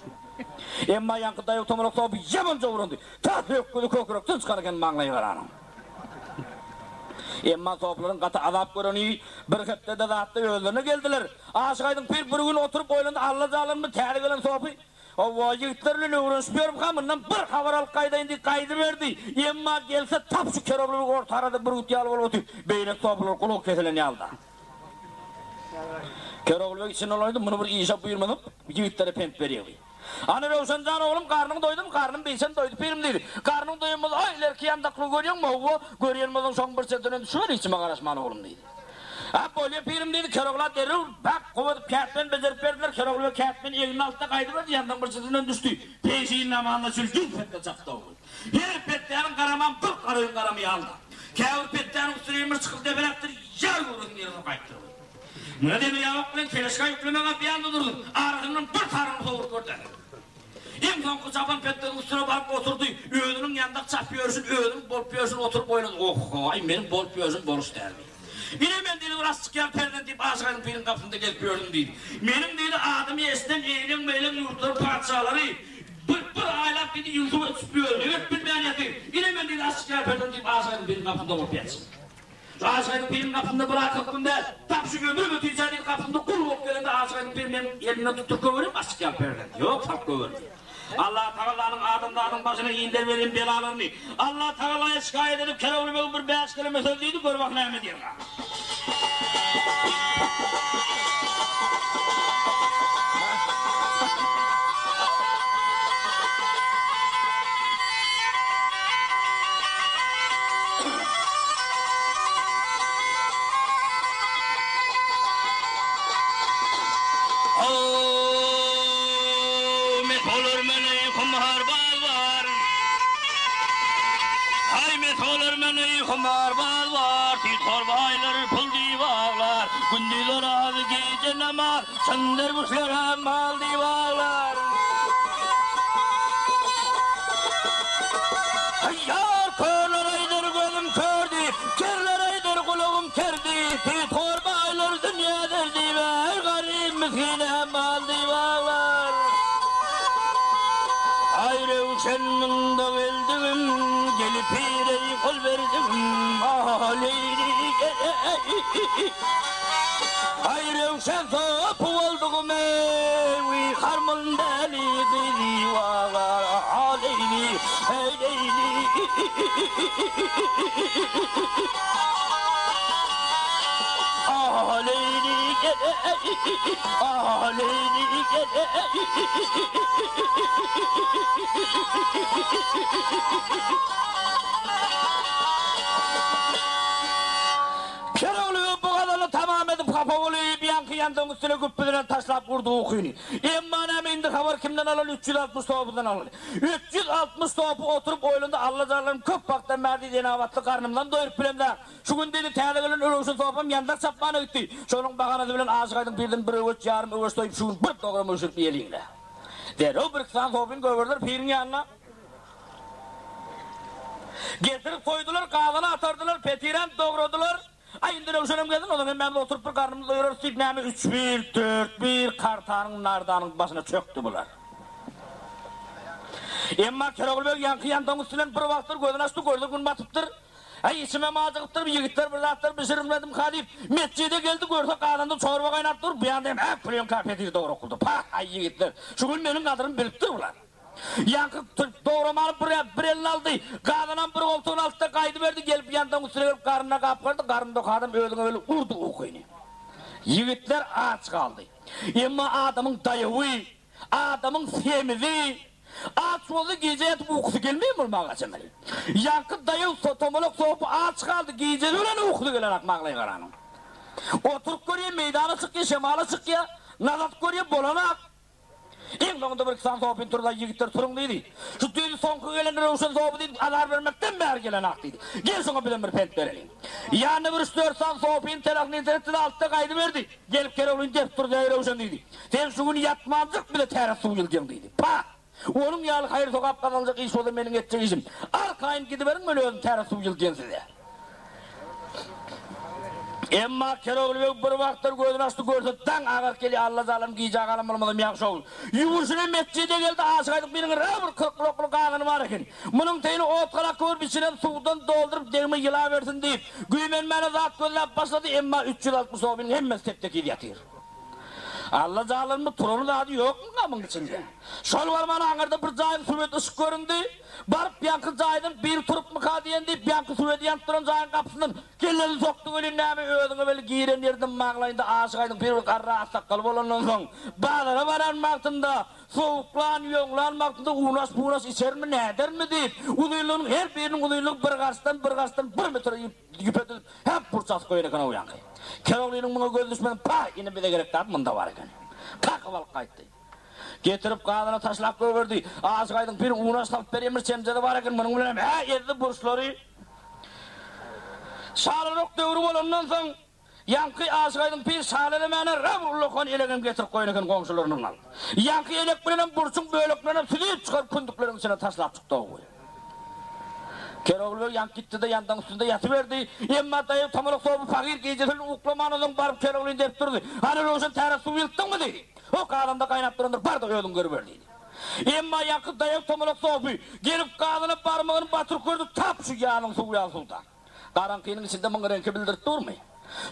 Emma yankı dayı otomorak soğubu yamanca vurundu. Tatlı ökkülü kökürük tüz karıken mağlayı varanım. Emma soğupların katı azap görünüyor. Bir hepte de zaten özlerine geldiler. Aşıkaydın bir gün oturup oylandı Allah'ın mı terli gelen soğupu. O vacitlerle uğraşmıyorum kamından bir havaral kaydayındı kaydı verdi. Emma gelse tap şu Keroğlu'yu orta arada bir ütyalı olup oturup. Beynek soğuplar kulak kesileni aldı. Keroğlu'ya için olaydı bunu bir işe buyurmadım. Yiğitlere pent veriyor. Hani Rövşencan oğlum karnım doydum, karnım bilsen doydu pirim dedi. Karnım doyumuz aylar ki yandaklı görüyor mu o? Görüyenmezin son bir setine düşüver içime karışman oğlum dedi. Ha böyle pirim dedi Keroğlu'ya deril bak kovadıp kağıtmen becerip verdiler. Keroğlu'ya kağıtmen evinin altında kaydı verdi yandan bir setine düştü. Peşiğin namağında sülcün pette çaktı oğul. Her petlerin karaman bir karayın karamayı aldı. Kâvur petlerin üstüne çıkıp debelaktır yar vurun yerine kayıttırdı. Ne demi yavuklen teleşka yüklememe bir anda durdum. Ağrıdımdan bir tarım soğur gördü. En son kucapan petlerin üstüne bakıp oturdu. Öğünün yanında çapıyorsun, öğünün bolpuyorsun oturup oynadı. Oh ay benim bolpuyorsun boluş derdi. Yine ben dedi burası çıkar perden deyip ağaçların birinin kapısında gelip gördüm deydi. Benim dedi adımı esten eğilen meğilen yurtları parçaları. Bir aylak dedi yurtumu çıkıyor. Evet bilmeyen yatıyor. Yine ben dedi çıkar perden deyip ağaçların birinin kapısında olup yatsın. Ağaçların birinin kapısında bırakıp da tam şu gömür götüreceğinin kapısında kul olup gelende ağaçların birinin eline tutup göverim çıkar perden. Yok tak göverim. Allah Teala'nın adamlarının başına iyiler verin belalarını. Allah Teala'ya şikayet edip Keroğlu bir beş kelime söyleydi gör bak ne diyor. Kumar bağlar, torbaylar, pul divarlar, gündüzler ağzı gece namaz, çındır kuşlara mal divarlar. Hayyar körler aydır gözüm kördü, kerler aydır kulağım kerdi, torbaylar dünya derdi ver, garip miskine mal divarlar. Ayrı uçanın da geldim, gelip pireyi kol verdim, aleyli geley. Ayrı uçan sopu oldum evi, harman deli divalar, aleyli, aleyli. Aleyli geley, aleyli geley. Keroğlu'yu bu kadarını tamam edip Kapavolu'yu bir yankı yandığın üstüne güppüdüne taşlap vurdu okuyunu. Emmana indik haber kimden alır? 360 topudan alır. 360 topu oturup oyunda Allah'larım köp baktan merdi dene avatlı karnımdan doyurup bilemden. Şu gün dedi teğdegelin ölürsün topum yandak sapmana gitti. Şunun bakanı bilen ağzıkaydın birden bir öveç yarım öveç doyup şu gün bir doğru öveç bir yeliğine. Der o bir kısan topun göverdiler pirin yanına. Getirip koydular, kağına atardılar, petiren doğradılar. Ay indir öşenem geldin, o zaman ben de oturup bir karnımı doyurur, siknemi 3-1, 4-1 kartanın, nardanın başına çöktü bunlar. Emma Keroğlu yankı yandan üstülen bir vaktır gözün açtı, gördük gün batıptır. Ay içime mazıqıptır, yigitler bir zatlar bişirilmedim hadip. Mescide geldi görse qadında çorba qaynat dur, bir anda hep plen kafetiyle doğru okuldu. Pah ay yigitler. Şu gün benim qadırım bilip dururlar. Yankı doğramalı bir elini aldı. Qadından bir koltuğun altında kaydı verdi, gelip yandan üstüne gelip karnına kapırdı. Karnında qadın öyle öyle urdu okuyunu. Yigitler aç kaldı. Ama adamın dayıvı, adamın semizi, aç oldu gece yatıp uykusu gelmiyor mu mağazameli? Yankı dayı tomolok soğup aç kaldı, gece öyle uykusu gelenek mağlayı karanın. Oturup görüyor meydana çıkıyor, şemala çıkıyor, nazat görüyor bolanak. En sonunda bir kısan soğupin turda yigitler turun deydi. Şu düğünü sonku gelen Ruşen soğupu deydi, azar vermekten beri gelen ak deydi. Gel sonra bilen bir pent verelim. Yani bir 3-4 san soğupin telakını internette altta kaydı verdi. Gelip kere olun dep turda Ruşen deydi. Sen şu gün yatmazcık bile teras su yılgen deydi. Pah! Onun yalı hayır sokap kazanacak iş o da benim edecek işim. Al kayın gidiverin böyle özüm teras su yılgen size. Emma Keroğlu bir vaktlar gözünü açtı gördü. Dan ağır geliyor Allah zalim giyecek alam olmadım yakşı olur. Yuvuşuna mescide geldi ağaçaydık birinin rabır kırklıklı kağını var ekin. Bunun teyini ot kalak kıvır biçinen sudan doldurup derimi yıla versin deyip. Güymen bana zat gözlep başladı. Emma 360 obinin hemmesi tek tek yatıyor. Allah zalimmi turunu da adı yok mu kamın içinde? Şol var bana ağırda bir cayın süvet ışık göründü. Barıp yankı cayının bir turup mı kadiyen deyip yankı süveti yanıp duran cayın kapısından kelleri soktu ölün nemi ödüğü böyle giyiren yerden mağlayında aşıqaydın bir karra asakkalı bolandan son. Bağlara varanmaktında, soğuklan, yoğlanmaktında uğraş buğraş içer mi neder mi deyip uzaylı'nın her birinin uzaylı'nın bir karşıdan bir metre yüpedilip hep burças koyarken o yankı. Keroğlu'nun buna göz düşmeden pah yine bir de gerek tabi bunda var ekan. Kakıvalık kayıttı. Getirip qadına taşlap göverdi. Aşıqaydın bir uğraş tapıp beremir çemzede var ekan. Bunun bilem yedi burçları. Şalırok dövürü olandan son yankı aşıqaydın bir şalıremene rabrullukon elegem getirip koyun ekan komşularının al. Yankı elek bilenen burçun bölüklerine süzüp çıkarıp kundukların içine taşlap çıktı o koy. Keroğlu yank gitti de yandan üstünde yatıverdi. Emma dayı tamılık soğubu fakir giyecesini uklamanızın barıp Keroğlu'nu dep durdu. Hani Roşen teras su yılttın mı dedi. O kadında kaynap durandır bardak ödün görüverdiydi. Emma yankı dayı tamılık soğubu gelip kadını parmağını batırıp gördü tap şu yağının su sultan. Karankıyının içinde bana renki bildirip durmayın.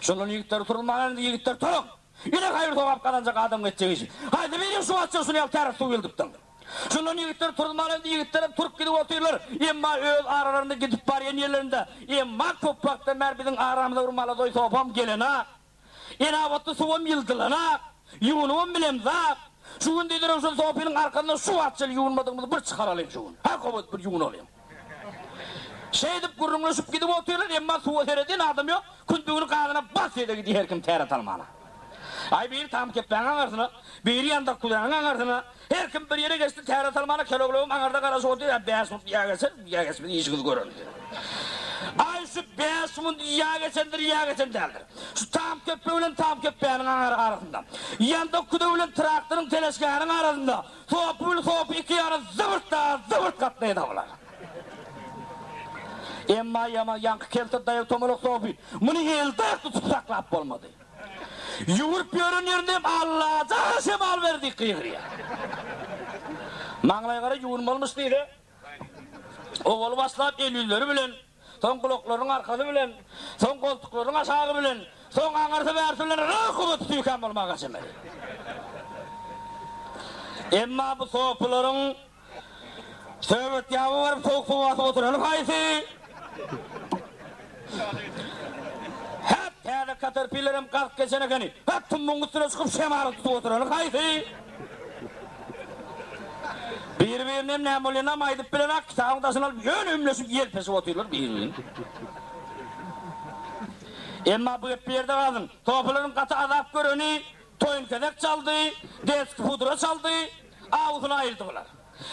Şunun yigitleri turulmanın yigitler turun. Yine hayır soğup kalanacak adam geçecek işi. Haydi benim şu açıyorsun ya teras su yıldıptın. Şunun yigitler turulmanın yigitlerin Türk gidip oturuyorlar. Emma öz aralarında gidip bariyen yerlerinde. Emma toprakta merbidin aramda urmalı doy soğupam gelin ha. Enavatlı suvam yıldılan ha. Yuğunumun bilem zak. Şu gün dediler şu soğupinin arkasında su atçıl yuğunmadığımızı bir çıkaralım şu gün. Ha kovat bir yuğun olayım. Şey edip gurrunlaşıp gidip oturuyorlar. Emma suva seyredin adam yok. Kündüğünü kadına bas yedi gidiyor her kim teyret almana. Ay bir tam kepten ağarsına, bir yanda kulağın ağarsına. Her kim bir yere geçti teyret almana Keroğlu'nun ağırda karası oturuyor. 5 mut yağ geçsin işiniz görün. Ay şu 5 mut yağ geçendir. Şu tam köpeğinin tam köpeğinin arasında. Yanda kuduğunun traktörün teleşkanın arasında. Soğupu iki yana zıvırt katlayı davlar. Emma yankı kelti dayı tomuluk soğupu. Bunu elde tutup saklap olmadı. Yuvurp yörün yerinde Allah'a şemal verdik kıyıqıya. Mağlaya gara yuvurmalmış deydi. Oğlu başlayıp elüleri bilen, son kulakların arkası bilen, son koltukların aşağı bilen, son ağırsı versi bilen, rıkımı tutuyorken olmak açımeli. Emma bu soğupuların söğüt yağı var, soğuk soğuğası oturanı kayısı. Hep teyde katerpillerim kalk geçene gani, hep tümün üstüne çıkıp şemarı tutup oturanı kayısı. Birbirine nemolina maydıp bilenek, kitabın taşını alıp yön ümleşip yelpesi oturuyorlar birbirine. Emma bu hep bir yerde kaldın, topuların katı azap görünü, toyun kedek çaldı, deski pudra çaldı, ağzına ayırdılar.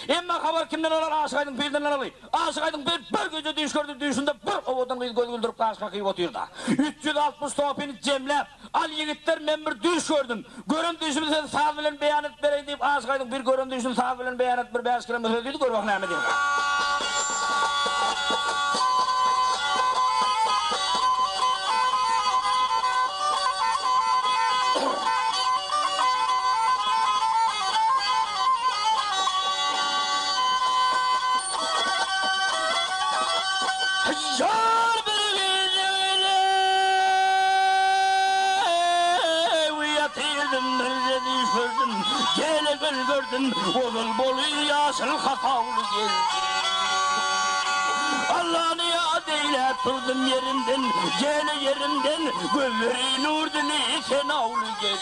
Emma haber kimden olar aşıqaydın birden alayı. Aşıqaydın bir gece düş gördü düşünde bir ovadan göz güldürüp karşıma kıyıp oturuyor da. 360 sohbini cemlep, al yigitler men bir düş gördüm. Görün düşümü sen sağ bilen beyan et vereyim deyip aşıqaydın bir görün düşümü sağ bilen beyan et bir 5 kilometre ödüydü gör bak neyme diyeyim. Yar bir gördün, gele gel gördün, oğul bolu yaşıl hatavlı geldi. Allah'ını yad eyle turdum yerinden, gele yerimden, gözleri nurdun sen avlu geldi.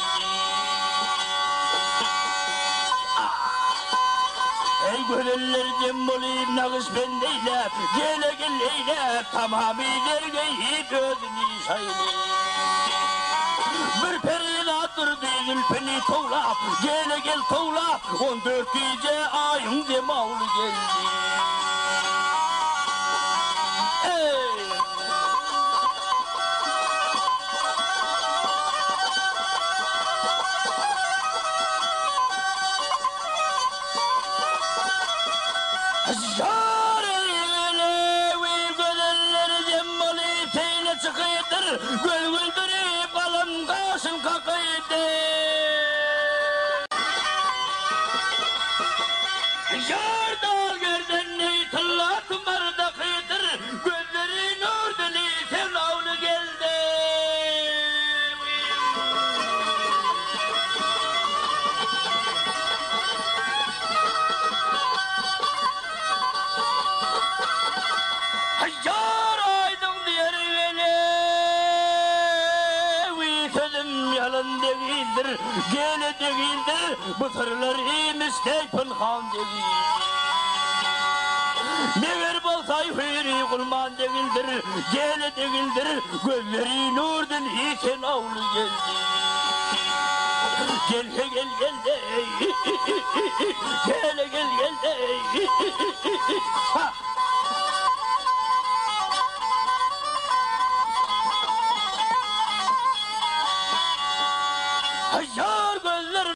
Ey göreller cembolayım nağış bendeyle, gele gel eyle, tamamı dergeyip ödünü sayılı. Bir perinadır değil peni toğla, gele gel toğla, 14 gece ayın demavlu geldi. Gül güldürüp alım kaşın kakaydı. Yardal gerdenli tıllat marda kıydır, gözleri nurdeli sevlavlı geldi. Yar aydın diğer yalan değildir, gele değildir, bu tırlar imişte pınhan değil. Meğer balsay hüri kulman değildir, gele değildir, gözleri nurdun isen avlu geldi. Gel gel gel de, gele gel gel de. Yar gözler